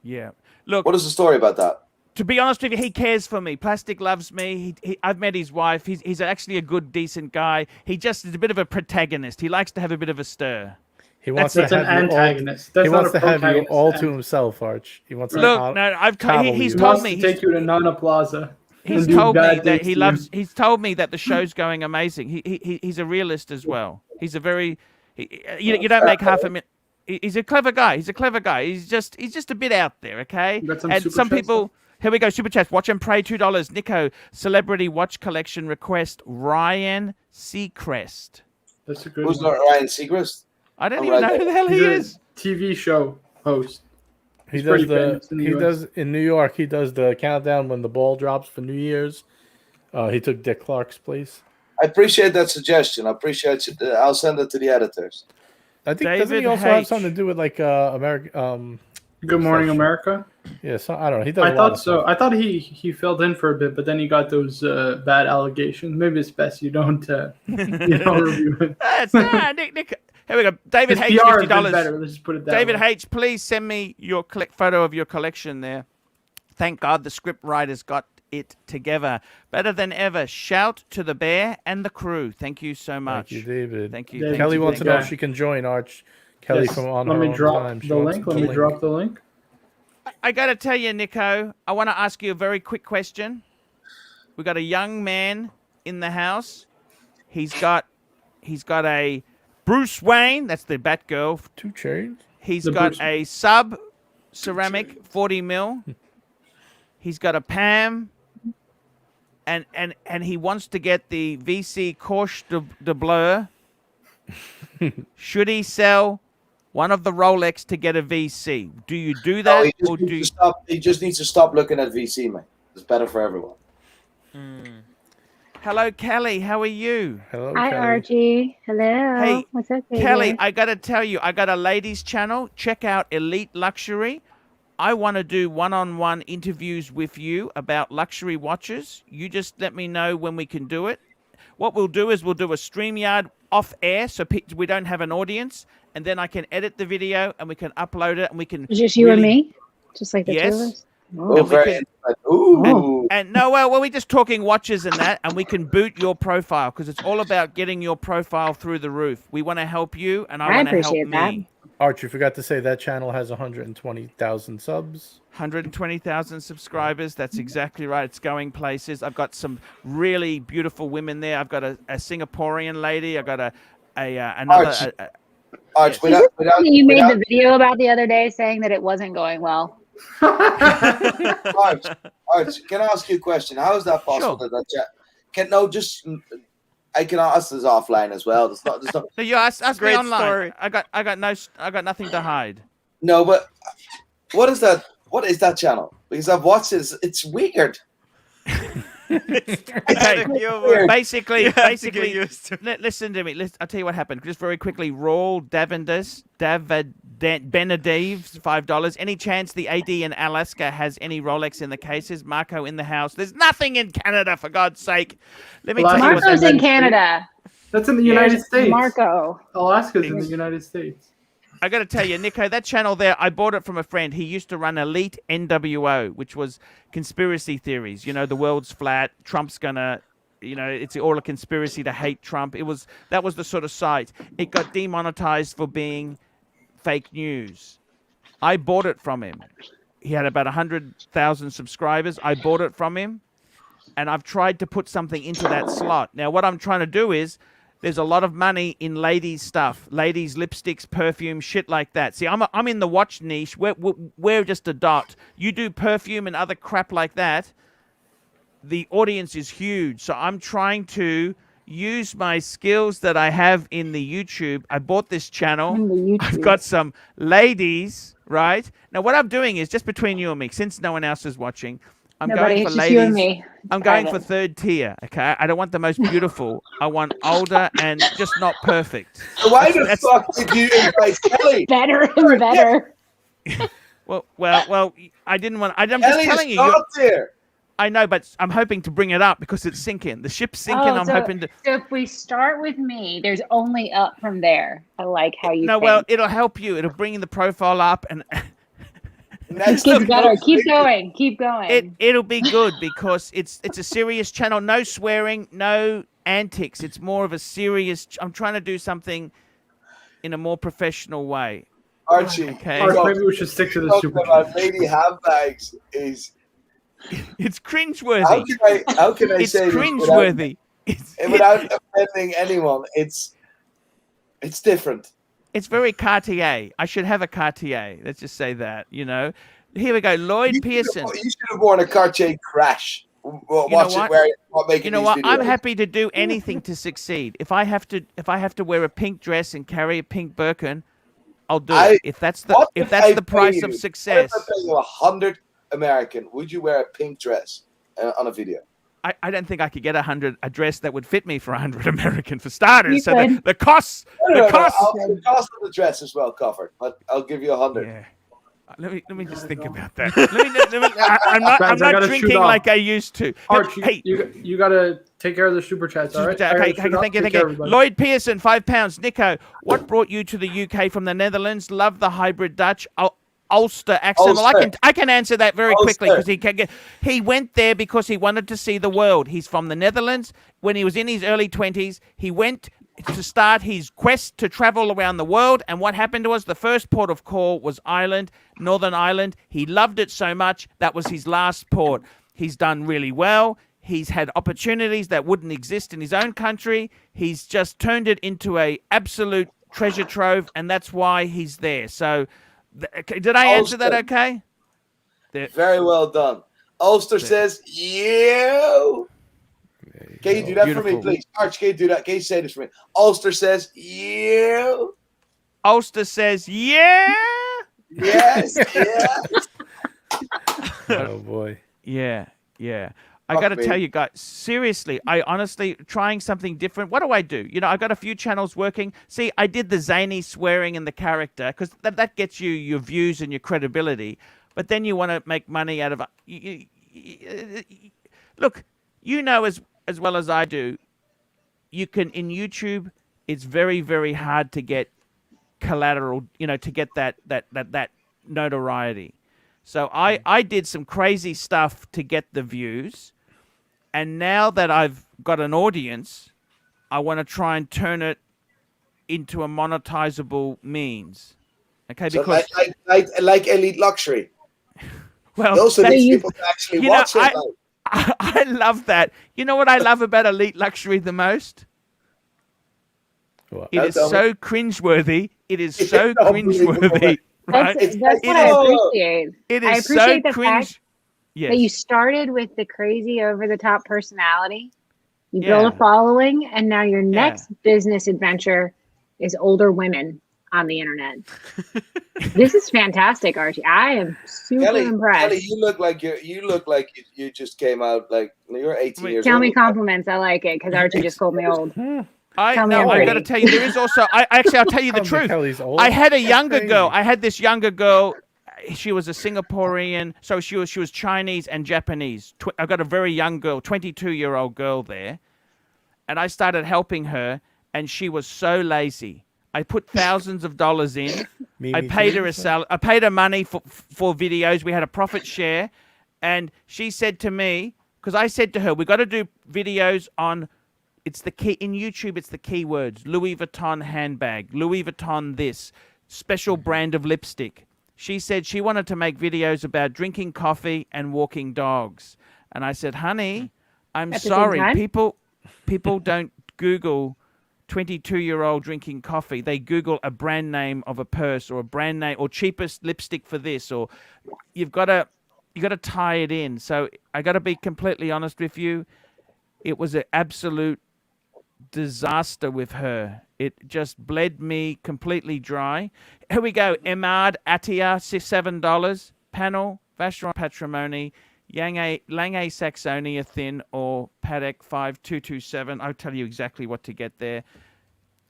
Speaker 3: Yeah. Look.
Speaker 5: What is the story about that?
Speaker 3: To be honest with you, he cares for me. Plastic loves me. I've met his wife. He's actually a good, decent guy. He just is a bit of a protagonist. He likes to have a bit of a stir.
Speaker 4: He wants
Speaker 7: That's
Speaker 4: to
Speaker 7: an
Speaker 4: have
Speaker 7: antagonist.
Speaker 4: He
Speaker 7: That's not
Speaker 4: wants
Speaker 7: a
Speaker 4: to have you
Speaker 7: protagonist.
Speaker 4: all to himself, Arch. He wants to
Speaker 3: Look, no, he's
Speaker 7: He
Speaker 3: told
Speaker 7: wants
Speaker 3: me.
Speaker 7: to take you to Nana Plaza.
Speaker 3: He's
Speaker 7: and do
Speaker 3: told me
Speaker 7: bad
Speaker 3: that
Speaker 7: things
Speaker 3: he
Speaker 7: to
Speaker 3: loves.
Speaker 7: you.
Speaker 3: He's told me that the show's going amazing. He's a realist as well. He's a very. You don't make half a minute. He's a clever guy. He's just a bit out there. Okay.
Speaker 7: You got some
Speaker 3: And
Speaker 7: super
Speaker 3: some
Speaker 7: chats,
Speaker 3: people. Here we go. Super chats. Watch and pray. $2. Nico. Celebrity watch collection request. Ryan Seacrest.
Speaker 7: That's a good
Speaker 5: Who's
Speaker 7: one.
Speaker 5: not Ryan Seacrest?
Speaker 3: I don't even know who the hell he
Speaker 7: He's a
Speaker 3: is.
Speaker 7: TV show host.
Speaker 4: He
Speaker 7: He's
Speaker 4: does
Speaker 7: pretty famous in the US.
Speaker 4: in New York. He does the countdown when the ball drops for New Year's. He took Dick Clark's place.
Speaker 5: I appreciate that suggestion. I appreciate it. I'll send it to the editors.
Speaker 4: I think doesn't he
Speaker 3: David
Speaker 4: also have
Speaker 3: H.
Speaker 4: something to do with like American?
Speaker 7: Good Morning America.
Speaker 4: Yeah, so I don't know. He does.
Speaker 7: I
Speaker 4: a lot
Speaker 7: thought
Speaker 4: of
Speaker 7: so.
Speaker 4: stuff.
Speaker 7: I thought he filled in for a bit, but then he got those bad allegations. Maybe it's best you don't review it.
Speaker 3: Nick. Here we go. David
Speaker 7: His
Speaker 3: H.
Speaker 7: PR has been
Speaker 3: $50.
Speaker 7: better. Let's just put it that
Speaker 3: David
Speaker 7: way.
Speaker 3: H., please send me your photo of your collection there. Thank God the script writers got it together. Better than ever. Shout to the bear and the crew. Thank you so much.
Speaker 4: Thank you, David.
Speaker 3: Thank you.
Speaker 7: David,
Speaker 4: Kelly wants to know
Speaker 7: thank
Speaker 4: if
Speaker 7: you.
Speaker 4: she can join Arch. Kelly
Speaker 7: Yes.
Speaker 4: from On
Speaker 7: Let
Speaker 4: Her
Speaker 7: me
Speaker 4: Own
Speaker 7: drop
Speaker 4: Time. She
Speaker 7: the
Speaker 4: wants
Speaker 7: link.
Speaker 4: to
Speaker 7: Let me
Speaker 4: link.
Speaker 7: drop the link.
Speaker 3: I got to tell you, Nico, I want to ask you a very quick question. We got a young man in the house. He's got a Bruce Wayne. That's the Batgirl.
Speaker 4: 2 Chainz.
Speaker 3: He's
Speaker 7: The
Speaker 3: got
Speaker 7: Bruce-
Speaker 3: a sub ceramic 40 mil. He's got a Pam. And he wants to get the VC Corche de Bleu. Should he sell one of the Rolex to get a VC? Do you do that?
Speaker 5: No, he just needs to stop looking at VC, man. It's better for everyone.
Speaker 3: Hello, Kelly. How are you?
Speaker 4: Hello,
Speaker 8: Hi,
Speaker 4: Kelly.
Speaker 8: Archie. Hello.
Speaker 3: Hey,
Speaker 8: What's up,
Speaker 3: Kelly,
Speaker 8: baby?
Speaker 3: I got to tell you, I got a ladies channel. Check out Elite Luxury. I want to do one-on-one interviews with you about luxury watches. You just let me know when we can do it. What we'll do is we'll do a StreamYard off air so we don't have an audience, and then I can edit the video and we can upload it and we can
Speaker 8: Just you and
Speaker 3: really-
Speaker 8: me? Just like the
Speaker 3: Yes.
Speaker 8: two of us?
Speaker 5: Oh,
Speaker 3: And we
Speaker 5: very
Speaker 3: can-
Speaker 5: interesting. Ooh.
Speaker 3: And no, well, we're just talking watches and that, and we can boot your profile because it's all about getting your profile through the roof. We want to help you, and I
Speaker 8: I
Speaker 3: want to help
Speaker 8: appreciate that.
Speaker 3: me.
Speaker 4: Arch, you forgot to say that channel has 120,000 subs.
Speaker 3: 120,000 subscribers. That's exactly right. It's going places. I've got some really beautiful women there. I've got a Singaporean lady. I've got another.
Speaker 5: Arch,
Speaker 8: Is
Speaker 5: without,
Speaker 8: this
Speaker 5: without,
Speaker 8: something you made
Speaker 5: without,
Speaker 8: the video about the other day saying that it wasn't going well?
Speaker 5: Arch, can I ask you a question? How is that possible?
Speaker 3: Sure.
Speaker 5: That I can ask this offline as well. There's not.
Speaker 3: No, you ask me
Speaker 6: Great
Speaker 3: online.
Speaker 6: story.
Speaker 3: I got nothing to hide.
Speaker 5: No, but what is that? What is that channel? Because I've watched it. It's weird.
Speaker 3: Okay.
Speaker 6: Weird.
Speaker 3: Basically,
Speaker 6: You have to get used to it.
Speaker 3: listen to me. I'll tell you what happened. Just very quickly. Raul Benedives, $5. Any chance the AD in Alaska has any Rolex in the cases? Marco in the house. There's nothing in Canada, for God's sake. Let me
Speaker 7: Well,
Speaker 3: tell you what.
Speaker 8: Marco's in
Speaker 7: United
Speaker 8: Canada.
Speaker 7: That's in the United States.
Speaker 8: Marco.
Speaker 7: Alaska's in the United States.
Speaker 3: I got to tell you, Nico, that channel there, I bought it from a friend. He used to run Elite NWO, which was conspiracy theories. You know, the world's flat. Trump's going to it's all a conspiracy to hate Trump. That was the sort of site. It got demonetized for being fake news. I bought it from him. He had about 100,000 subscribers. I bought it from him, and I've tried to put something into that slot. Now, what I'm trying to do is, there's a lot of money in ladies' stuff, ladies' lipsticks, perfume, shit like that. See, I'm in the watch niche. We're just a dot. You do perfume and other crap like that, the audience is huge. So I'm trying to use my skills that I have in the YouTube. I bought this channel. I've got some ladies, right? Now, what I'm doing is, just between you and me, since no one else is watching, I'm going for
Speaker 8: it's just
Speaker 3: ladies.
Speaker 8: you and me.
Speaker 3: I'm going for third tier, okay? I don't want the most beautiful. I want older and just not perfect.
Speaker 5: So why the fuck did you invite Kelly?
Speaker 8: Better and better.
Speaker 3: Well, I didn't want. I'm just
Speaker 5: Kelly
Speaker 3: telling
Speaker 5: is
Speaker 3: you.
Speaker 5: not there.
Speaker 3: I know, but I'm hoping to bring it up because it's sinking. The ship's sinking. I'm hoping to.
Speaker 8: So if we start with me, there's only up from there. I like how you.
Speaker 3: No,
Speaker 8: think.
Speaker 3: well, it'll help you. It'll bring the profile up, and
Speaker 5: Next
Speaker 8: Keep
Speaker 5: week,
Speaker 8: better. Keep going. Keep going.
Speaker 3: it'll be good because it's a serious channel. No swearing, no antics. It's more of a serious. I'm trying to do something in a more professional way.
Speaker 5: Archie.
Speaker 3: Okay.
Speaker 7: Maybe we should stick to the
Speaker 5: talking
Speaker 7: super
Speaker 5: about
Speaker 7: chats.
Speaker 5: lady handbags is.
Speaker 3: It's cringeworthy.
Speaker 5: How can I
Speaker 3: It's
Speaker 5: say this
Speaker 3: cringeworthy.
Speaker 5: without offending anyone? It's different.
Speaker 3: It's very Cartier. I should have a Cartier. Let's just say that, Here we go. Lloyd Pearson.
Speaker 5: You should have worn a Cartier Crash. Watch
Speaker 3: what?
Speaker 5: it where you're making
Speaker 3: You know
Speaker 5: these
Speaker 3: what? I'm
Speaker 5: videos.
Speaker 3: happy to do anything to succeed. If I have to wear a pink dress and carry a pink Birkin, I'll do it. If that's
Speaker 5: What
Speaker 3: the
Speaker 5: if I
Speaker 3: price
Speaker 5: pay
Speaker 3: of
Speaker 5: you-
Speaker 3: success.
Speaker 5: What if I pay you 100 American? Would you wear a pink dress on a video?
Speaker 3: I don't think I could get a dress that would fit me for 100 American for starters.
Speaker 8: You
Speaker 3: So
Speaker 8: could.
Speaker 3: the costs.
Speaker 5: No,
Speaker 3: The costs.
Speaker 5: the cost of the dress is well covered, but I'll give you 100.
Speaker 3: Yeah. Let me just think about that. I'm not
Speaker 7: Guys, I gotta
Speaker 3: drinking
Speaker 7: shoot off.
Speaker 3: like I used to.
Speaker 7: Archie,
Speaker 3: Hey,
Speaker 7: you gotta take care of the super chats, all right? I gotta
Speaker 3: Okay,
Speaker 7: shoot off.
Speaker 3: thank you.
Speaker 7: Take care, everybody.
Speaker 3: Lloyd Pearson, £5. Nico, what brought you to the UK from the Netherlands? Love the hybrid Dutch Ulster accent. Well,
Speaker 5: Ulster.
Speaker 3: I can answer that very quickly
Speaker 5: Ulster.
Speaker 3: because he went there because he wanted to see the world. He's from the Netherlands. When he was in his early 20s, he went to start his quest to travel around the world. And what happened was the first port of call was Northern Ireland. He loved it so much. That was his last port. He's done really well. He's had opportunities that wouldn't exist in his own country. He's just turned it into a absolute treasure trove, and that's why he's there. So, did I answer that okay?
Speaker 5: Very well done. Ulster says, "You." Can you do that for me,
Speaker 3: Beautiful.
Speaker 5: please? Arch, can you do that? Can you say this for me? Ulster says, "You."
Speaker 3: Ulster says, yeah.
Speaker 5: Yes, yes.
Speaker 4: Oh boy.
Speaker 3: Yeah. I
Speaker 5: Fuck
Speaker 3: got to
Speaker 5: me.
Speaker 3: tell you guys, seriously, I honestly, trying something different. What do? I got a few channels working. See, I did the zany swearing and the character because that gets you your views and your credibility. But then you want to make money out of look, as well as I do, you can, in YouTube, it's very, very hard to get collateral, to get that notoriety. So I did some crazy stuff to get the views. And now that I've got an audience, I want to try and turn it into a monetizable means. Okay,
Speaker 5: So
Speaker 3: because
Speaker 5: like Elite Luxury.
Speaker 3: well,
Speaker 5: Those are
Speaker 3: that's-
Speaker 5: these people that actually watch it.
Speaker 3: I love that. You know what I love about Elite Luxury the most?
Speaker 4: What?
Speaker 3: It is
Speaker 5: tell me.
Speaker 3: so cringeworthy. It is
Speaker 5: It's
Speaker 3: so
Speaker 5: unbelievable.
Speaker 3: cringeworthy. Right?
Speaker 8: That's
Speaker 3: It
Speaker 8: what I
Speaker 3: is-
Speaker 8: appreciate.
Speaker 3: It
Speaker 8: I
Speaker 3: is so
Speaker 8: appreciate the
Speaker 3: cringe.
Speaker 8: fact
Speaker 3: Yes.
Speaker 8: that you started with the crazy over the top personality. You
Speaker 3: Yeah.
Speaker 8: build a following, and now your next business adventure is older women on the internet. This is fantastic, Archie. I am super impressed.
Speaker 5: Kelly, you look like you just came out like you're 18 years
Speaker 8: Tell
Speaker 5: old.
Speaker 8: me compliments. I like it because Archie just called me old. Tell me I'm
Speaker 3: I got to
Speaker 8: pretty.
Speaker 3: tell you, there is also. I'll tell you the truth.
Speaker 4: Kelly's old.
Speaker 3: I had a
Speaker 4: That's
Speaker 3: younger
Speaker 4: crazy.
Speaker 3: girl. I had this younger girl. She was a Singaporean, so she was Chinese and Japanese. I've got a very young girl, 22-year-old girl there, and I started helping her, and she was so lazy. I put thousands of dollars in. I paid her I paid her money for videos. We had a profit share, and she said to me, because I said to her, we got to do videos on. It's the key in YouTube. It's the keywords: Louis Vuitton handbag, Louis Vuitton this special brand of lipstick. She said she wanted to make videos about drinking coffee and walking dogs, and I said, honey, I'm
Speaker 8: At the same
Speaker 3: sorry,
Speaker 8: time?
Speaker 3: people don't Google 22-year-old drinking coffee. They Google a brand name of a purse or a brand name or cheapest lipstick for this, or you got to tie it in. So I got to be completely honest with you. It was an absolute disaster with her. It just bled me completely dry. Here we go. Emard Attia, $7. Panel, Vacheron Patrimony, Lange Saxonia Thin, or Patek 5227. I'll tell you exactly what to get there.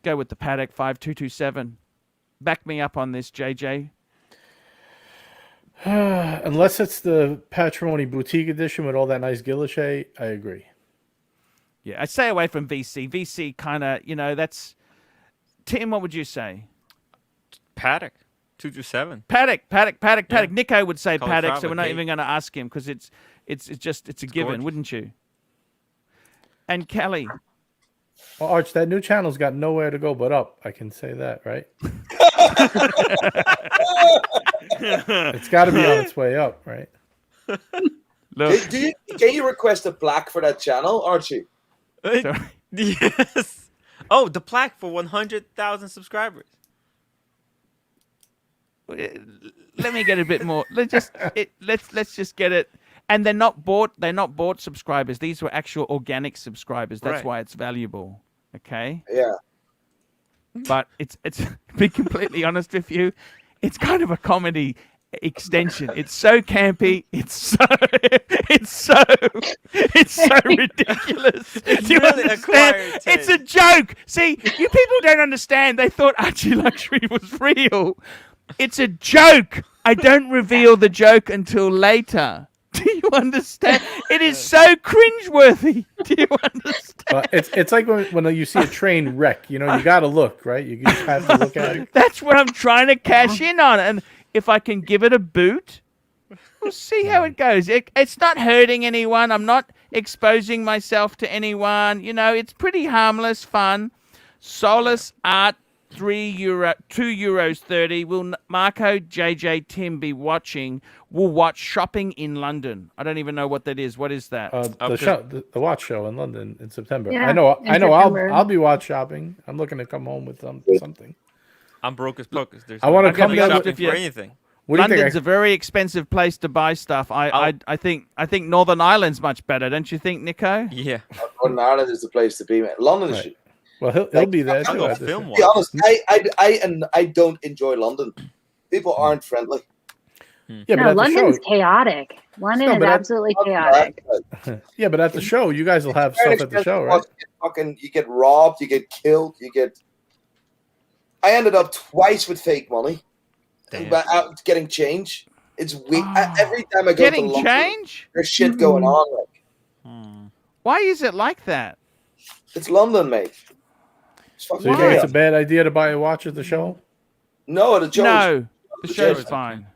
Speaker 3: Go with the Patek 5227. Back me up on this, JJ.
Speaker 4: Unless it's the Patrimony Boutique Edition with all that nice guilloche, I agree.
Speaker 3: Yeah, I stay away from VC. VC kind of, that's... Tim, what would you say?
Speaker 6: Patek 227.
Speaker 3: Patek.
Speaker 6: Yeah.
Speaker 3: Nico would say
Speaker 6: Color
Speaker 3: Patek, so
Speaker 6: Travel
Speaker 3: we're not
Speaker 6: Gate.
Speaker 3: even going to ask him because it's a given,
Speaker 6: gorgeous.
Speaker 3: wouldn't you? And Kelly,
Speaker 4: Well, Arch, that new channel's got nowhere to go but up. I can say that, right? It's got to be on its way up, right?
Speaker 3: look,
Speaker 5: Can you request a plaque for that channel, Archie?
Speaker 3: sorry.
Speaker 6: Yes. Oh, the plaque for 100,000 subscribers.
Speaker 3: Let me get a bit more. Let's just get it. And they're not bought subscribers. These were actual organic subscribers. That's
Speaker 6: Right.
Speaker 3: why it's valuable. Okay.
Speaker 5: Yeah.
Speaker 3: But it's to be completely honest with you, it's kind of a comedy extension. It's so campy. It's so ridiculous.
Speaker 6: It's
Speaker 3: Do you
Speaker 6: really
Speaker 3: understand?
Speaker 6: acquired
Speaker 3: It's a
Speaker 6: taste.
Speaker 3: joke. See, you people don't understand. They thought ArchieLuxury was real. It's a joke. I don't reveal the joke until later. Do you understand? It is so cringeworthy. Do you understand?
Speaker 4: It's like when you see a train wreck, you got to look, right? You just have to look at it.
Speaker 3: That's what I'm trying to cash in on. And if I can give it a boot, we'll see how it goes. It's not hurting anyone. I'm not exposing myself to anyone. It's pretty harmless, fun. Solus Art, €2.30. Will Marco, JJ, Tim be watching? We'll watch Shopping in London. I don't even know what that is. What is that?
Speaker 4: The watch show in London in September.
Speaker 8: Yeah,
Speaker 4: I know.
Speaker 8: in
Speaker 4: I'll
Speaker 8: September.
Speaker 4: be watch shopping. I'm looking to come home with something.
Speaker 6: I'm broke as pokers. There's
Speaker 4: I wanna
Speaker 6: I'm
Speaker 4: come
Speaker 6: not
Speaker 4: there
Speaker 6: shopping
Speaker 3: with you.
Speaker 6: for anything.
Speaker 4: What do you
Speaker 3: London's
Speaker 4: think?
Speaker 3: a very expensive place to buy stuff. I think Northern Ireland's much better, don't you think, Nico?
Speaker 6: Yeah.
Speaker 5: Northern Ireland is the place to be, man. London is.
Speaker 4: Right. Well, he'll be there
Speaker 6: I'll
Speaker 4: too.
Speaker 6: go
Speaker 4: at the
Speaker 6: film
Speaker 4: show.
Speaker 6: one.
Speaker 5: To be honest, I don't enjoy London. People aren't friendly.
Speaker 4: Yeah,
Speaker 8: No,
Speaker 4: but at
Speaker 8: London's
Speaker 4: the show,
Speaker 8: chaotic. London
Speaker 4: No,
Speaker 8: is
Speaker 4: but at-
Speaker 8: absolutely chaotic.
Speaker 4: yeah, but at the show, you guys will have
Speaker 5: Very
Speaker 4: stuff at the show,
Speaker 5: expensive.
Speaker 4: right?
Speaker 5: You get robbed, you get killed, I ended up twice with fake money, but out getting change. It's weak. Every time I go
Speaker 3: Getting
Speaker 5: to London,
Speaker 3: change?
Speaker 5: there's shit going on. Like,
Speaker 3: Why is it like that?
Speaker 5: it's London, mate. It's fucking
Speaker 4: So you think
Speaker 5: chaos.
Speaker 4: it's a bad idea to buy a watch at the show?
Speaker 5: No, the joke.
Speaker 3: No, the
Speaker 5: The
Speaker 3: show's
Speaker 5: show's
Speaker 3: fine.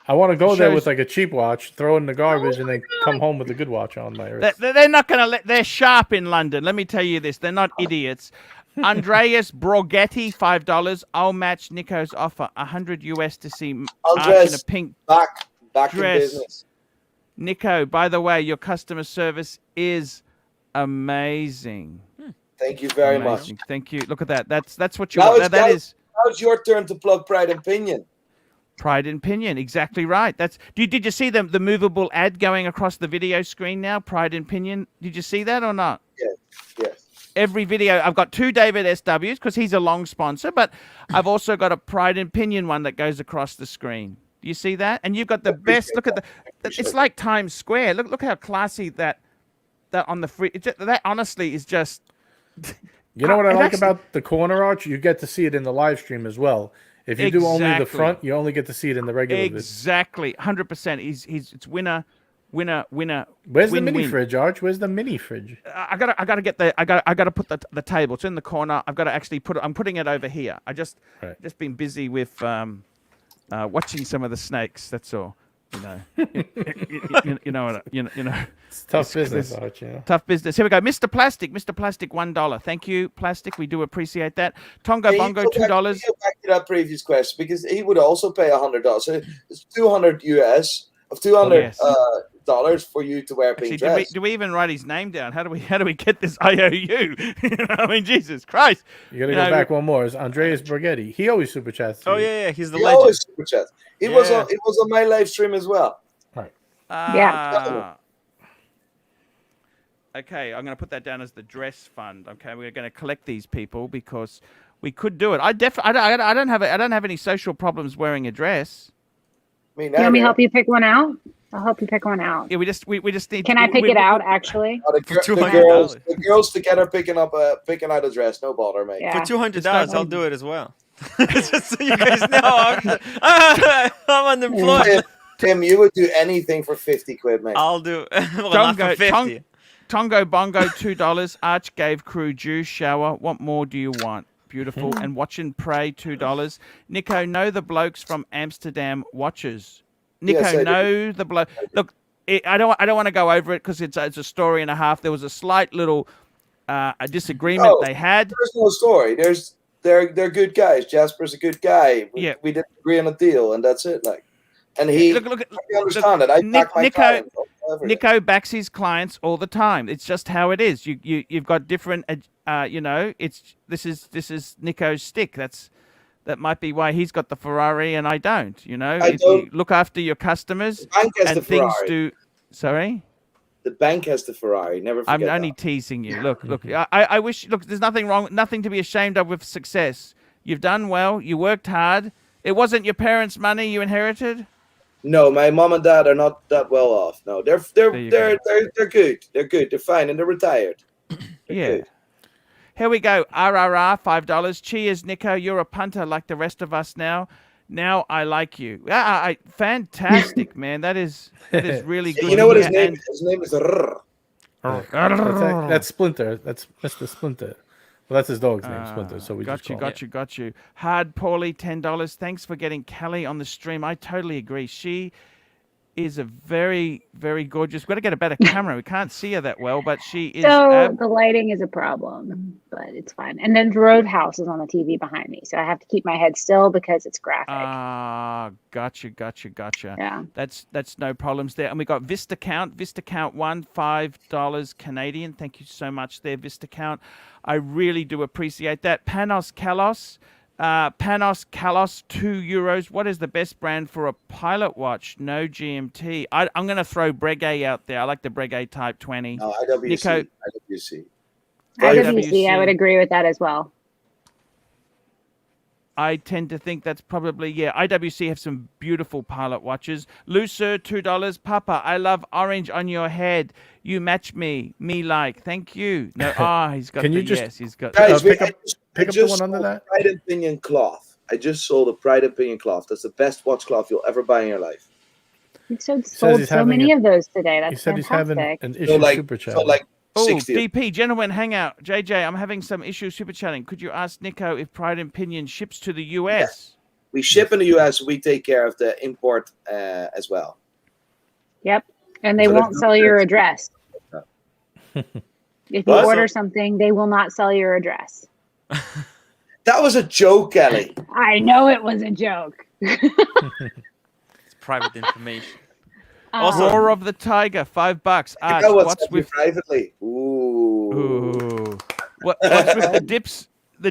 Speaker 4: I want to go there
Speaker 3: shows-
Speaker 4: with like a cheap watch, throw it in the garbage, and then come home with a good watch on my wrist.
Speaker 3: They're not going to let. They're sharp in London. Let me tell you this. They're not idiots. Andreas Broghetti, $5. I'll match Nico's offer, $100 to see Arch in a
Speaker 5: Andres,
Speaker 3: pink
Speaker 5: back in
Speaker 3: dress.
Speaker 5: business.
Speaker 3: Nico, by the way, your customer service is amazing.
Speaker 5: Thank you very
Speaker 3: Amazing.
Speaker 5: much.
Speaker 3: Thank you. Look at that. That's what you
Speaker 5: Now
Speaker 3: want.
Speaker 5: it's
Speaker 3: That
Speaker 5: now-
Speaker 3: is
Speaker 5: Now it's your turn to plug Pride and Pinion.
Speaker 3: Pride and Pinion. Exactly right. Did you see the movable ad going across the video screen now? Pride and Pinion. Did you see that or not?
Speaker 5: Yes.
Speaker 3: Every video, I've got 2 David SWs because he's a long sponsor, but I've also got a Pride and Pinion one that goes across the screen. Do you see that? And you've got the best. Look at it's like Times Square. Look how classy that on the free. That honestly is just.
Speaker 4: You know what I
Speaker 3: It
Speaker 4: like
Speaker 3: actually-
Speaker 4: about the corner arch? You get to see it in the live stream as well. If you do only the
Speaker 3: Exactly.
Speaker 4: front, you only get to see it in the regular vid.
Speaker 3: Exactly, 100%. It's winner.
Speaker 4: Where's the
Speaker 3: win,
Speaker 4: mini
Speaker 3: win.
Speaker 4: fridge, Arch? Where's the mini fridge?
Speaker 3: I gotta get I gotta put the table. It's in the corner. I've got to actually put it. I'm putting it over here. I just
Speaker 4: Right.
Speaker 3: been busy with watching some of the snakes. That's all. You know, you know what you know.
Speaker 4: It's tough business, Archie. You know?
Speaker 3: Tough business. Here we go, Mr. Plastic. Mr. Plastic, $1. Thank you, Plastic. We do appreciate that. Tongo Bongo, $2.
Speaker 5: Go back to that previous question because he would also pay $100. So it's $200 of $200 dollars for you to wear a pink dress.
Speaker 3: Do we even write his name down? How do we get this IOU? I mean, Jesus Christ!
Speaker 4: You got to go back one more. It's Andreas Borghetti. He always super chats.
Speaker 6: Oh yeah, he's the
Speaker 5: He
Speaker 6: legend.
Speaker 5: always super chats. He was on my live stream as well.
Speaker 4: Right.
Speaker 8: Yeah.
Speaker 3: Okay, I'm going to put that down as the dress fund. Okay, we're going to collect these people because we could do it. I don't have any social problems wearing a dress.
Speaker 5: Me
Speaker 8: You want me to help you pick one out? I'll help you pick one out.
Speaker 3: Yeah, we just need.
Speaker 8: Can I pick it out? Actually,
Speaker 5: the girls together picking out a dress. No bother, mate.
Speaker 8: Yeah.
Speaker 6: For $200, I'll do it as well. Just so you guys know, I'm unemployed.
Speaker 5: Tim, you would do anything for 50 quid, mate.
Speaker 6: I'll do. Well, not for 50.
Speaker 3: Tongo Bongo, $2. Arch gave crew juice shower. What more do you want? Beautiful. And Watch and Pray, $2. Nico, know the blokes from Amsterdam Watches. Nico,
Speaker 5: Yes, I
Speaker 3: know the bloke. Look, I don't want to go over it because it's a story and a half. There was a slight little a disagreement they had.
Speaker 5: There's no story. They're good guys. Jasper's a good guy.
Speaker 3: Yeah.
Speaker 5: We didn't agree on a deal, and that's it. Like, and he.
Speaker 3: Look,
Speaker 5: I understand it. I back my clients.
Speaker 3: Nico backs his clients all the time. It's just how it is. You've got different. This is Nico's stick. That might be why he's got the Ferrari and I don't. You know, you look after your customers.
Speaker 5: The bank has
Speaker 3: and
Speaker 5: the
Speaker 3: things
Speaker 5: Ferrari.
Speaker 3: do. Sorry.
Speaker 5: The bank has the Ferrari. Never forget
Speaker 3: I'm only teasing you. Look. I wish. Look, there's nothing wrong. Nothing to be ashamed of with success. You've done well. You worked hard. It wasn't your parents' money you inherited.
Speaker 5: No, my mom and dad are not that well off. No, they're good. They're good. They're fine, and they're retired. They're good.
Speaker 3: Here we go. RRR, $5. Cheers, Nico. You're a punter like the rest of us now. Now I like you. Fantastic, man. That is really good.
Speaker 5: You know what his name is? His name is
Speaker 4: That's Splinter. That's Mr. Splinter. Well, that's his dog's name, Splinter. So we
Speaker 3: got you. Hard Paulie, $10. Thanks for getting Kelly on the stream. I totally agree. She is a very, very gorgeous. We've got to get a better camera. We can't see her that well, but she is.
Speaker 8: So the lighting is a problem, but it's fine. And then the Roadhouse is on the TV behind me, so I have to keep my head still because it's graphic.
Speaker 3: Gotcha.
Speaker 8: Yeah,
Speaker 3: that's no problems there. And we got VistaCount 1, $5 Canadian. Thank you so much there, VistaCount. I really do appreciate that. Panos Kalos, €2. What is the best brand for a pilot watch? No GMT. I'm going to throw Breguet out there. I like the Breguet Type 20.
Speaker 5: No, IWC.
Speaker 3: Nico,
Speaker 8: IWC, I would agree with that as well.
Speaker 3: I tend to think that's probably, IWC have some beautiful pilot watches. Lucer, $2. Papa, I love orange on your head. You match me like. Thank you. No, he's got he's got.
Speaker 5: Guys,
Speaker 4: pick up the one under that.
Speaker 5: Pride and Pinion cloth. I just sold a Pride and Pinion cloth. That's the best watch cloth you'll ever buy in your life.
Speaker 8: You've sold so many of those today. That's
Speaker 4: he said
Speaker 8: fantastic.
Speaker 4: He's having an issue super chat.
Speaker 3: Oh,
Speaker 5: 60.
Speaker 3: DP, gentlemen, hang out. JJ, I'm having some issues super chatting. Could you ask Nico if Pride and Pinion ships to the US?
Speaker 5: Yeah. We ship in the US. We take care of the import as well.
Speaker 8: Yep. And they won't sell your address. If you order something, they will not sell your address.
Speaker 5: That was a joke, Ellie.
Speaker 8: I know it was a joke.
Speaker 6: It's private information.
Speaker 3: Also, Roar of the Tiger, $5.
Speaker 5: What's with privately? Ooh.
Speaker 3: What's with the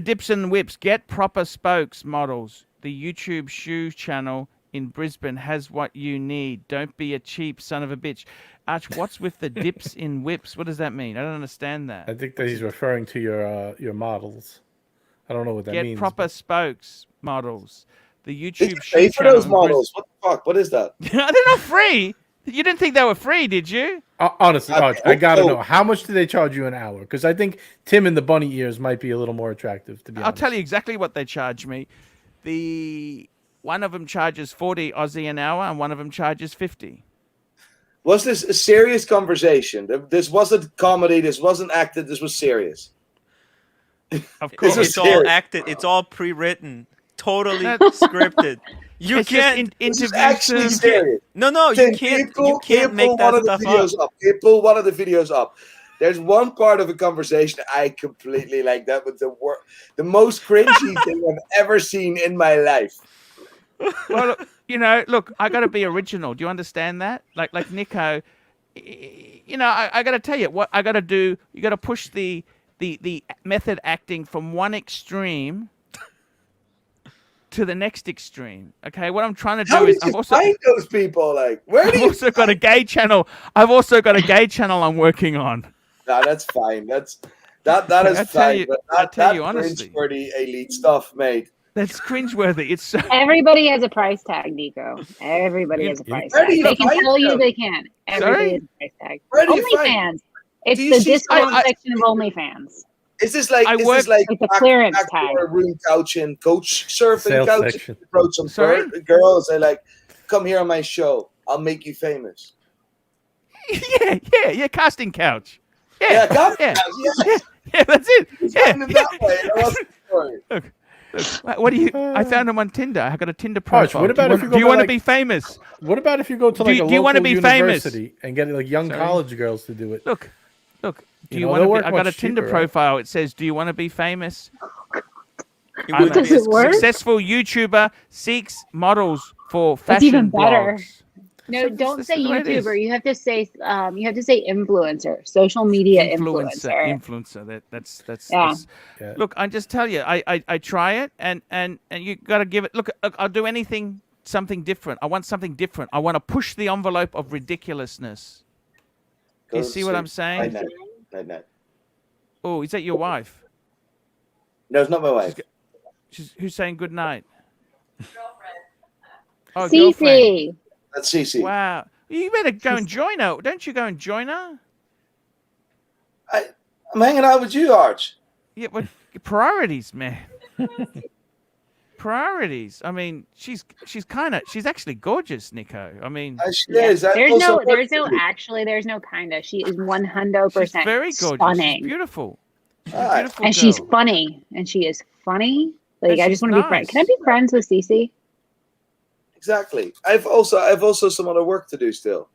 Speaker 3: dips and whips? Get proper spokes models. The YouTube shoe channel in Brisbane has what you need. Don't be a cheap son of a bitch. Arch, what's with the dips in whips? What does that mean? I don't understand that.
Speaker 4: I think that he's referring to your models. I don't know what that means.
Speaker 3: Get proper spokes models. The YouTube shoe
Speaker 5: pay for
Speaker 3: channel
Speaker 5: those models. What the fuck? What is that?
Speaker 3: They're not free. You didn't think they were free, did you?
Speaker 4: Honestly, Arch, I gotta know, how much do they charge you an hour? Because I think Tim and the bunny ears might be a little more attractive, to be honest.
Speaker 3: I'll tell you exactly what they charge me. One of them charges 40 Aussie an hour, and one of them charges 50.
Speaker 5: Was this a serious conversation? This wasn't comedy. This wasn't acted. This was serious.
Speaker 3: Of course,
Speaker 6: it's all acted. It's all pre-written totally scripted. You
Speaker 3: It's just
Speaker 6: can't.
Speaker 5: This is
Speaker 3: interviews
Speaker 5: actually
Speaker 3: them.
Speaker 5: serious.
Speaker 6: No,
Speaker 5: Tim,
Speaker 6: you can't.
Speaker 5: pull-
Speaker 6: You can't make
Speaker 5: pull
Speaker 6: that
Speaker 5: one of the
Speaker 6: stuff up.
Speaker 5: videos up. Can you pull one of the videos up? There's one part of a conversation I completely like. That was the most cringy thing I've ever seen in my life.
Speaker 3: Well, look, I got to be original. Do you understand that? Like Nico, I got to tell you what I got to do. You got to push the method acting from one extreme to the next extreme. Okay, what I'm trying to do
Speaker 5: How
Speaker 3: is
Speaker 5: did you find those people? Like, where do
Speaker 3: I've
Speaker 5: you?
Speaker 3: also got a gay channel. I've also got a gay channel I'm working on.
Speaker 5: Nah, that's fine. That is
Speaker 3: I tell
Speaker 5: fine.
Speaker 3: you-
Speaker 5: But
Speaker 3: I tell you
Speaker 5: that
Speaker 3: honestly.
Speaker 5: cringe-worthy elite stuff, mate.
Speaker 3: That's cringeworthy. It's so.
Speaker 8: Everybody has a price tag, Nico. Everybody has a price
Speaker 5: Where do
Speaker 8: tag.
Speaker 5: you
Speaker 8: They can
Speaker 5: find
Speaker 8: tell you
Speaker 5: them?
Speaker 8: they can. Everybody
Speaker 3: Sorry?
Speaker 8: has a price tag.
Speaker 5: Where do you find?
Speaker 8: OnlyFans. It's
Speaker 5: Do you
Speaker 8: the
Speaker 5: see
Speaker 8: discount
Speaker 3: I-
Speaker 8: section of OnlyFans.
Speaker 5: Is this like
Speaker 3: It's
Speaker 8: a clearance tag.
Speaker 5: room couch and coach surfing
Speaker 4: Sales
Speaker 5: couch?
Speaker 4: section.
Speaker 5: Approach some
Speaker 3: Sorry?
Speaker 5: girls. They like, come here on my show. I'll make you famous.
Speaker 3: Yeah. Casting couch.
Speaker 5: Yeah,
Speaker 3: Yeah,
Speaker 5: God,
Speaker 3: yeah,
Speaker 5: yes.
Speaker 3: yeah. That's it.
Speaker 5: It's
Speaker 3: Yeah.
Speaker 5: happening that way. That wasn't the story.
Speaker 3: Look, what do you? I found him on Tinder. I got a Tinder
Speaker 4: Arch,
Speaker 3: profile.
Speaker 4: what about if you go
Speaker 3: do you
Speaker 4: by,
Speaker 3: want to
Speaker 4: like-
Speaker 3: be famous?
Speaker 4: What about if you go to like
Speaker 3: Do
Speaker 4: a
Speaker 3: you wanna
Speaker 4: local
Speaker 3: be famous?
Speaker 4: university and get like young
Speaker 3: Sorry?
Speaker 4: college girls to do it?
Speaker 3: Look. Do
Speaker 4: You
Speaker 3: you
Speaker 4: know,
Speaker 3: want to?
Speaker 4: they'll
Speaker 3: Be,
Speaker 4: work
Speaker 3: I got a
Speaker 4: much
Speaker 3: Tinder
Speaker 4: cheaper, right?
Speaker 3: profile. It says, "Do you want to be famous?"
Speaker 6: You
Speaker 3: I'm
Speaker 6: would
Speaker 3: a
Speaker 8: Does it work?
Speaker 3: successful YouTuber seeks models for
Speaker 8: It's
Speaker 3: fashion
Speaker 8: even better.
Speaker 3: blogs.
Speaker 8: No,
Speaker 3: So
Speaker 8: don't
Speaker 3: this
Speaker 8: say
Speaker 3: is the way it is.
Speaker 8: YouTuber. You have to say influencer, social media influencer.
Speaker 3: Influencer. That's
Speaker 8: Yeah.
Speaker 4: Yeah.
Speaker 3: Look, I just tell you, I try it, and you got to give it. Look, I'll do something different. I want something different. I want to push the envelope of ridiculousness. Do you
Speaker 5: Go
Speaker 3: see what I'm
Speaker 5: Night,
Speaker 3: saying?
Speaker 5: night.
Speaker 3: Oh, is that your wife?
Speaker 5: No, it's not my wife.
Speaker 3: Who's saying good night? Oh, girlfriend.
Speaker 8: Cece.
Speaker 5: That's Cece.
Speaker 3: Wow. You better go and join her. Don't you go and join her?
Speaker 5: I'm hanging out with you, Arch.
Speaker 3: Yeah, but priorities, man. Priorities. I mean, she's actually gorgeous, Nico. I mean,
Speaker 5: She is. I
Speaker 8: There's
Speaker 5: also
Speaker 8: no,
Speaker 5: work
Speaker 8: there's
Speaker 5: with
Speaker 8: no,
Speaker 5: you.
Speaker 8: actually, there's no kinda. She is 100%
Speaker 3: she's very gorgeous.
Speaker 8: stunning.
Speaker 3: She's beautiful. She's a
Speaker 5: Alright.
Speaker 3: beautiful
Speaker 8: And she's
Speaker 3: girl.
Speaker 8: funny. And she is funny. Like,
Speaker 3: And
Speaker 8: I
Speaker 3: she's
Speaker 8: just want to be friends.
Speaker 3: nice.
Speaker 8: Can I be friends with Cece?
Speaker 5: Exactly. I've also some other work to do still.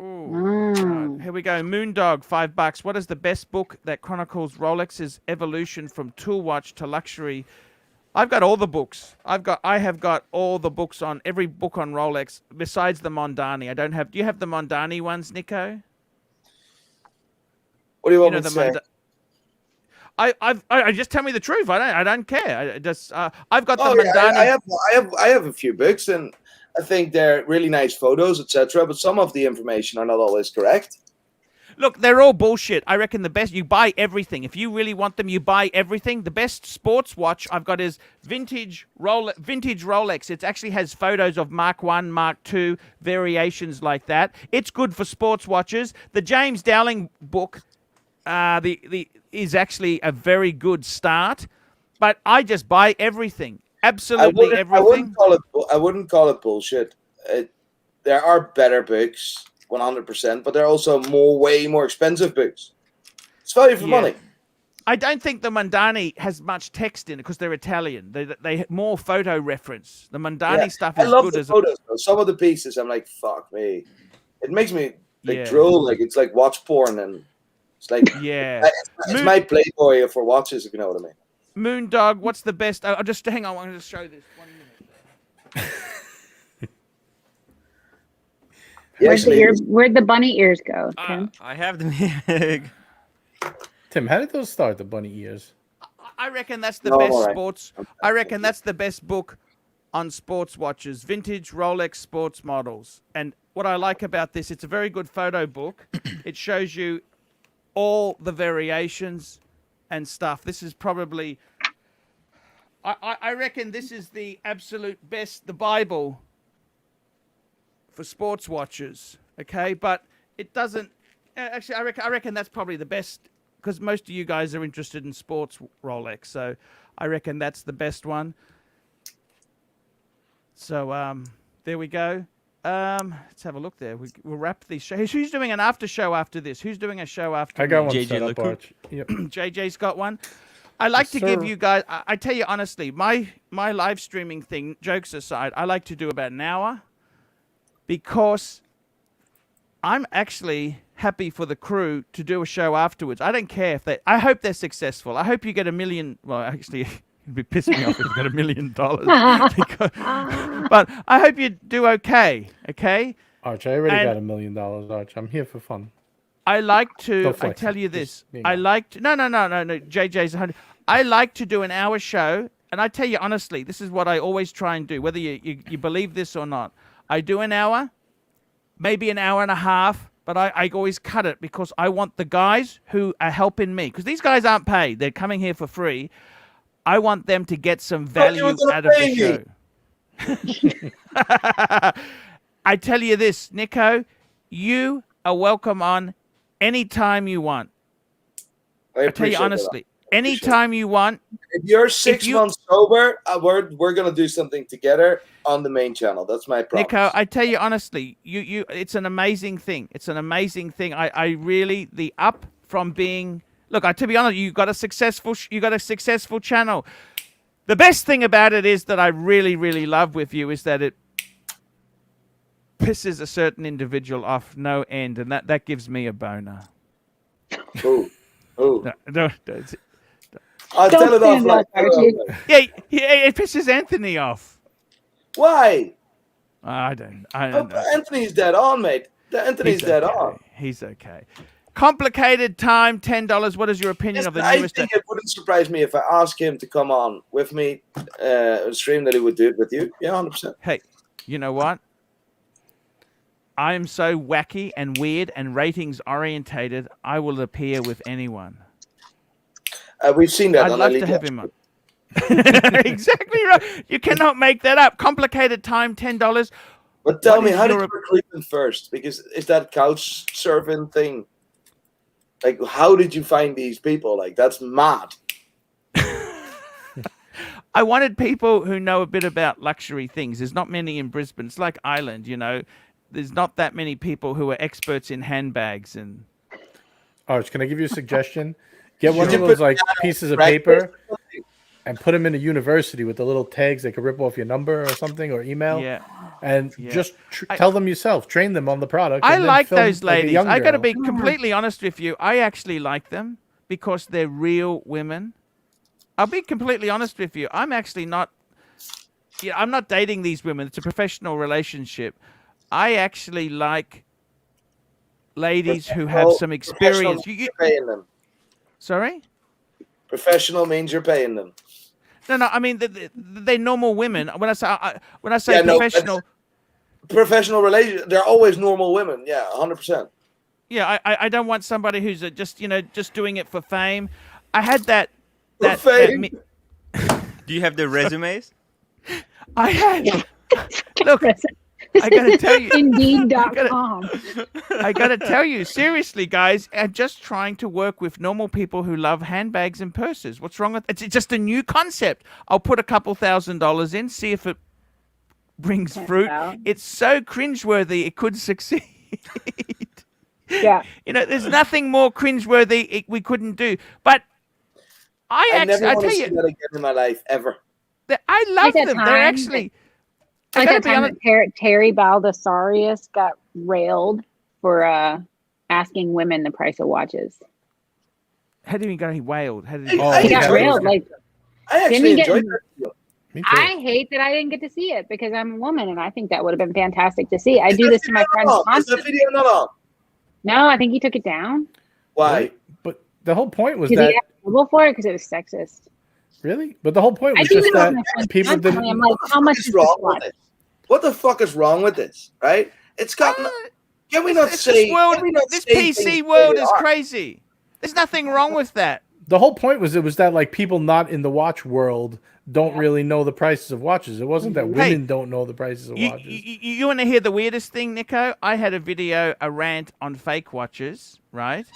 Speaker 3: Ooh,
Speaker 8: Mm.
Speaker 3: right. Here we go. Moondog, $5. What is the best book that chronicles Rolex's evolution from tool watch to luxury? I've got all the books. I have got all the books on every book on Rolex besides the Mondani. I don't have. Do you have the Mondani ones, Nico?
Speaker 5: What do you want
Speaker 3: You know
Speaker 5: me to
Speaker 3: the
Speaker 5: say?
Speaker 3: I just tell me the truth. I don't care. I just I've got the
Speaker 5: Oh, yeah,
Speaker 3: Mondani.
Speaker 5: I have a few books, and I think they're really nice photos, etc. But some of the information are not always correct.
Speaker 3: Look, they're all bullshit. I reckon the best, you buy everything. If you really want them, you buy everything. The best sports watch I've got is vintage Rolex. It actually has photos of Mark 1, Mark 2, variations like that. It's good for sports watches. The James Dowling book is actually a very good start, but I just buy everything. Absolutely everything.
Speaker 5: I wouldn't call it bullshit. There are better books, 100%, but there are also way more expensive books. It's value for money.
Speaker 3: I don't think the Mondani has much text in it because they're Italian. They more photo reference. The Mondani stuff
Speaker 5: I
Speaker 3: is
Speaker 5: love
Speaker 3: good
Speaker 5: the
Speaker 3: as
Speaker 5: photos. Though. Some of the pieces, I'm like, fuck me. It makes me
Speaker 3: Yeah.
Speaker 5: drool. Like it's like watch porn, and it's like
Speaker 3: yeah.
Speaker 5: it's my Playboy for watches, if you know what I mean.
Speaker 3: Moondog, what's the best? I'll just hang on. I'm going to show this. 1 minute.
Speaker 8: Where'd the bunny ears go, Tim?
Speaker 6: I have the
Speaker 4: Tim, how did those start? The bunny ears.
Speaker 3: I reckon that's the
Speaker 5: No,
Speaker 3: best
Speaker 5: all right.
Speaker 3: sports. I reckon that's the best book on sports watches, vintage Rolex sports models. And what I like about this, it's a very good photo book. It shows you all the variations and stuff. This is probably, I reckon this is the absolute best, the Bible for sports watches. Okay, but it doesn't. Actually, I reckon that's probably the best because most of you guys are interested in sports Rolex, so I reckon that's the best one. So there we go. Let's have a look there. We'll wrap these shows. Who's doing an after show after this? Who's doing a show after?
Speaker 4: I got
Speaker 3: me?
Speaker 4: one
Speaker 6: JJ
Speaker 4: set up,
Speaker 6: Lecoq.
Speaker 4: Arch. Yep.
Speaker 3: JJ's got one. I like
Speaker 4: Yes,
Speaker 3: to give
Speaker 4: sir.
Speaker 3: you guys. I tell you honestly, my live streaming thing. Jokes aside, I like to do about an hour because I'm actually happy for the crew to do a show afterwards. I don't care if they. I hope they're successful. I hope you get $1 million. Well, actually, it'd be pissing me off if you got $1 million. Because, but I hope you do okay. Okay.
Speaker 4: Arch, I already
Speaker 3: And-
Speaker 4: got $1 million, Arch. I'm here for fun.
Speaker 3: I like to.
Speaker 4: Don't
Speaker 3: I
Speaker 4: flex
Speaker 3: tell
Speaker 4: it,
Speaker 3: you
Speaker 4: just
Speaker 3: this.
Speaker 4: being
Speaker 3: I
Speaker 4: honest.
Speaker 3: like to. No. JJ's 100. I like to do an hour show, and I tell you honestly, this is what I always try and do, whether you believe this or not. I do an hour, maybe an hour and a half, but I always cut it because I want the guys who are helping me, because these guys aren't paid; they're coming here for free. I want them to get some value out of the show. I tell you this, Nico, you are welcome on anytime you want. I tell you
Speaker 5: appreciate that.
Speaker 3: honestly, anytime you want.
Speaker 5: If you're 6
Speaker 3: you-
Speaker 5: months sober, we're gonna do something together on the main channel. That's my promise.
Speaker 3: Nico, I tell you honestly, you it's an amazing thing. It's an amazing thing. I really the up from being look. To be honest, you got a successful channel. The best thing about it is that I really, really love with you is that it pisses a certain individual off no end, and that gives me a boner.
Speaker 5: Ooh.
Speaker 3: No,
Speaker 5: I'll tell it off
Speaker 8: stand
Speaker 5: like
Speaker 8: up, Archie.
Speaker 3: yeah, it pisses Anthony off.
Speaker 5: Why?
Speaker 3: I don't
Speaker 5: Oh,
Speaker 3: know.
Speaker 5: Anthony's dead on, mate. Anthony's
Speaker 3: He's
Speaker 5: dead
Speaker 3: okay.
Speaker 5: on.
Speaker 3: He's okay. Complicated time, $10. What is your opinion of the
Speaker 5: I
Speaker 3: newest?
Speaker 5: think it wouldn't surprise me if I asked him to come on with me, stream that he would do it with you. Yeah, 100%.
Speaker 3: Hey, you know what? I am so wacky and weird and ratings orientated. I will appear with anyone.
Speaker 5: We've seen that
Speaker 3: I'd
Speaker 5: on
Speaker 3: love
Speaker 5: Elite
Speaker 3: to have
Speaker 5: Watch.
Speaker 3: him on. Exactly right. You cannot make that up. Complicated time, $10.
Speaker 5: But tell
Speaker 3: What
Speaker 5: me,
Speaker 3: is
Speaker 5: how did
Speaker 3: your-
Speaker 5: you recruit them first? Because is that couch surfing thing? Like, how did you find these people? Like, that's mad.
Speaker 3: I wanted people who know a bit about luxury things. There's not many in Brisbane. It's like Ireland, you know. There's not that many people who are experts in handbags and.
Speaker 4: Arch, can I give you a suggestion? Get one
Speaker 5: Did
Speaker 4: of
Speaker 5: you
Speaker 4: those
Speaker 5: put
Speaker 4: like pieces of
Speaker 5: right?
Speaker 4: paper and put them in a university with the little tags. They could rip off your number or something or email.
Speaker 3: Yeah.
Speaker 4: And
Speaker 3: Yeah.
Speaker 4: just tell them yourself. Train them on the product.
Speaker 3: I
Speaker 4: and then
Speaker 3: like
Speaker 4: film
Speaker 3: those
Speaker 4: like a
Speaker 3: ladies.
Speaker 4: young
Speaker 3: I got to
Speaker 4: girl.
Speaker 3: be completely honest with you. I actually like them because they're real women. I'll be completely honest with you. I'm actually not. Yeah, I'm not dating these women. It's a professional relationship. I actually like ladies who have some experience.
Speaker 5: Professional means you're paying them.
Speaker 3: Sorry?
Speaker 5: Professional means you're paying them.
Speaker 3: No. I mean, they're normal women. When I say
Speaker 5: Yeah, no,
Speaker 3: professional,
Speaker 5: Professional relation, they're always normal women. Yeah, 100%.
Speaker 3: yeah, I don't want somebody who's just just doing it for fame. I had that.
Speaker 5: For fame?
Speaker 6: Do you have the resumes?
Speaker 3: I had. Look, I gotta tell you.
Speaker 8: Indeed.com.
Speaker 3: I gotta tell you, seriously, guys, I'm just trying to work with normal people who love handbags and purses. What's wrong with it? It's just a new concept. I'll put a couple $1,000s in, see if it brings fruit.
Speaker 8: out.
Speaker 3: It's so cringeworthy, it could succeed.
Speaker 8: Yeah.
Speaker 3: You know, there's nothing more cringeworthy we couldn't do. But
Speaker 5: I never
Speaker 3: I
Speaker 5: want
Speaker 3: tell
Speaker 5: to see
Speaker 3: you,
Speaker 5: that again in my life, ever.
Speaker 3: I love
Speaker 8: that
Speaker 3: them. They're
Speaker 8: time
Speaker 3: actually. I
Speaker 8: Like
Speaker 3: gotta
Speaker 8: that
Speaker 3: be
Speaker 8: time
Speaker 3: honest.
Speaker 8: that Terry Baldessarius got railed for asking women the price of watches.
Speaker 3: How did he go? He wailed. How did
Speaker 5: Hey,
Speaker 3: he?
Speaker 4: Oh,
Speaker 5: I
Speaker 8: He got
Speaker 5: enjoyed
Speaker 8: railed.
Speaker 5: it.
Speaker 8: Like,
Speaker 5: I actually
Speaker 8: Didn't he get-
Speaker 5: enjoyed that. video.
Speaker 4: Me too.
Speaker 8: I hate that I didn't get to see it because I'm a woman and I think that would have been fantastic to see. I do this to my friends
Speaker 5: Is that
Speaker 8: constantly.
Speaker 5: video not on?
Speaker 8: No, I think he took it down.
Speaker 5: Why?
Speaker 4: But the whole point was
Speaker 8: Because
Speaker 4: that
Speaker 8: he got in trouble for it because it was sexist.
Speaker 4: really. But the whole point
Speaker 8: I
Speaker 4: was
Speaker 8: do
Speaker 4: just
Speaker 8: that
Speaker 4: that
Speaker 8: with my friends
Speaker 4: people
Speaker 8: constantly. I'm
Speaker 4: didn't.
Speaker 8: like, how much
Speaker 5: What
Speaker 8: is
Speaker 5: is
Speaker 8: this
Speaker 5: wrong with
Speaker 8: watch?
Speaker 5: this? What the fuck is wrong with this? Right? It's got. No, can we not
Speaker 3: It's
Speaker 5: say?
Speaker 3: this world,
Speaker 5: can we not
Speaker 3: this
Speaker 5: say
Speaker 3: PC
Speaker 5: things
Speaker 3: world
Speaker 5: they
Speaker 3: is
Speaker 5: are?
Speaker 3: crazy. There's nothing wrong with that.
Speaker 4: The whole point was it was that like people not in the watch world don't really know the prices of watches. It wasn't that
Speaker 3: Hey,
Speaker 4: women don't know the prices of watches.
Speaker 3: You want to hear the weirdest thing, Nico? I had a video, a rant on fake watches, right?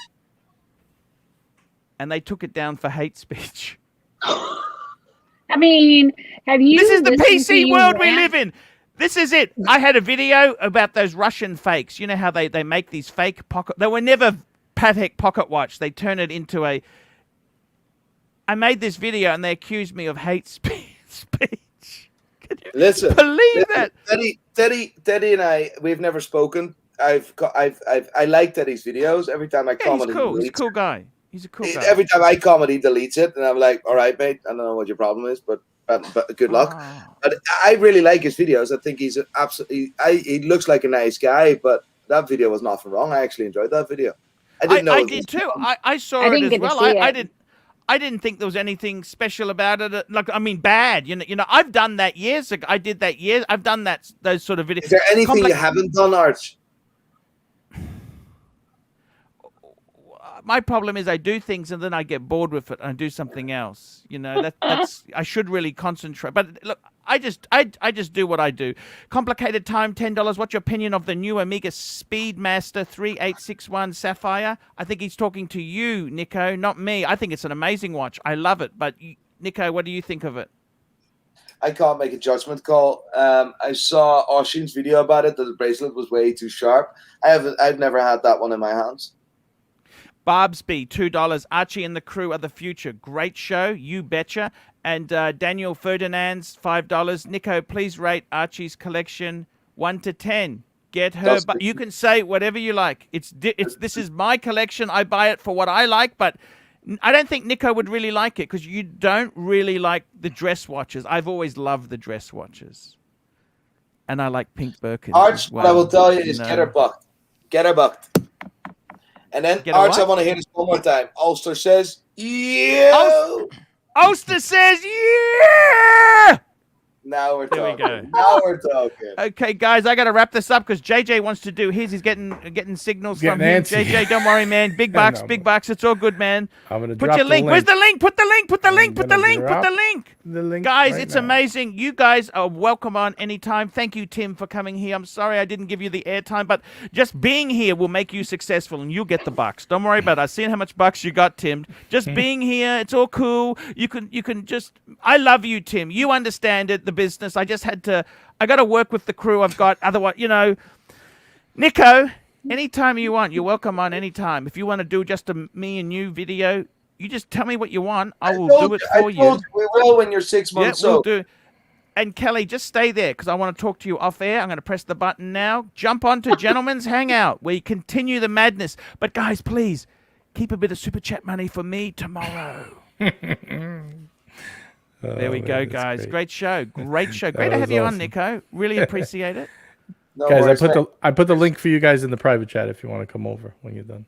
Speaker 3: And they took it down for hate speech.
Speaker 8: I mean, have you?
Speaker 3: This is the
Speaker 8: listened to
Speaker 3: PC
Speaker 8: you
Speaker 3: world we
Speaker 8: rant?
Speaker 3: live in. This is it. I had a video about those Russian fakes. You know how they make these fake pocket... They were never Patek pocket watch. They turn it into a... I made this video and they accused me of hate speech. Can you
Speaker 5: Listen,
Speaker 3: believe that?
Speaker 5: Teddy, and I, we've never spoken. I like Teddy's videos. Every time I
Speaker 3: Yeah,
Speaker 5: comment,
Speaker 3: he's cool. He's a cool guy. He's a cool guy.
Speaker 5: Every time I comment, he deletes it, and I'm like, all right, mate. I don't know what your problem is, but good luck.
Speaker 3: Oh.
Speaker 5: But I really like his videos. I think he's absolutely. He looks like a nice guy, but that video was nothing wrong. I actually enjoyed that video. I didn't know.
Speaker 3: I did too. I saw
Speaker 8: I
Speaker 3: it
Speaker 8: didn't
Speaker 3: as
Speaker 8: get to
Speaker 3: well.
Speaker 8: see
Speaker 3: I
Speaker 8: it.
Speaker 3: didn't. I didn't think there was anything special about it. Like, I mean, bad. You know. I've done that years ago. I did that years. I've done those sort of videos.
Speaker 5: Is there anything you haven't done, Arch?
Speaker 3: My problem is I do things and then I get bored with it and I do something else. You know, that's I should really concentrate. But look, I just do what I do. Complicated time, $10. What's your opinion of the new Omega Speedmaster 3861 Sapphire? I think he's talking to you, Nico, not me. I think it's an amazing watch. I love it. But Nico, what do you think of it?
Speaker 5: I can't make a judgment call. I saw Oshin's video about it. That the bracelet was way too sharp. I've never had that one in my hands.
Speaker 3: Barbsby, $2. Archie and the crew are the future. Great show, you betcha. And Daniel Ferdinand's, $5. Nico, please rate Archie's collection 1 to 10. Get her, but you can say whatever you like. This is my collection. I buy it for what I like, but I don't think Nico would really like it because you don't really like the dress watches. I've always loved the dress watches, and I like pink Birkins.
Speaker 5: Arch,
Speaker 3: well,
Speaker 5: what I will tell you is get her bucked. Get her bucked. And then, Arch, I want to hear this one more time. Ulster says, yeah.
Speaker 3: Ulster says, yeah.
Speaker 5: Now we're talking.
Speaker 3: There we go.
Speaker 5: Now we're talking.
Speaker 3: Okay, guys, I got to wrap this up because JJ wants to do his. He's getting signals from him.
Speaker 4: Antsy.
Speaker 3: JJ, don't worry, man. Big bucks, big bucks. It's all good, man.
Speaker 4: I'm gonna
Speaker 3: put
Speaker 4: drop
Speaker 3: your
Speaker 4: the
Speaker 3: link. Where's the link? Put the link. Put the link. Put the link. Put the link.
Speaker 4: The link
Speaker 3: Guys,
Speaker 4: right
Speaker 3: it's
Speaker 4: now.
Speaker 3: amazing. You guys are welcome on anytime. Thank you, Tim, for coming here. I'm sorry I didn't give you the airtime, but just being here will make you successful, and you'll get the bucks. Don't worry about it. I've seen how much bucks you got, Tim. Just being here, it's all cool. You can just. I love you, Tim. You understand it, the business. I just had to. I got to work with the crew I've got. Otherwise, you know, Nico, anytime you want, you're welcome on anytime. If you want to do just a me and you video, you just tell me what you want. I will do it for you.
Speaker 5: We will when you're 6 months old.
Speaker 3: We'll do. And Kelly, just stay there because I want to talk to you off air. I'm going to press the button now. Jump on to Gentlemen's Hangout where you continue the madness. But guys, please keep a bit of super chat money for me tomorrow. There we go, guys. Great show. Great show. Great to have you on, Nico. Really appreciate it.
Speaker 5: No
Speaker 4: guys,
Speaker 5: worries,
Speaker 4: I put the link for you guys in the private chat if you want to come over when you're done.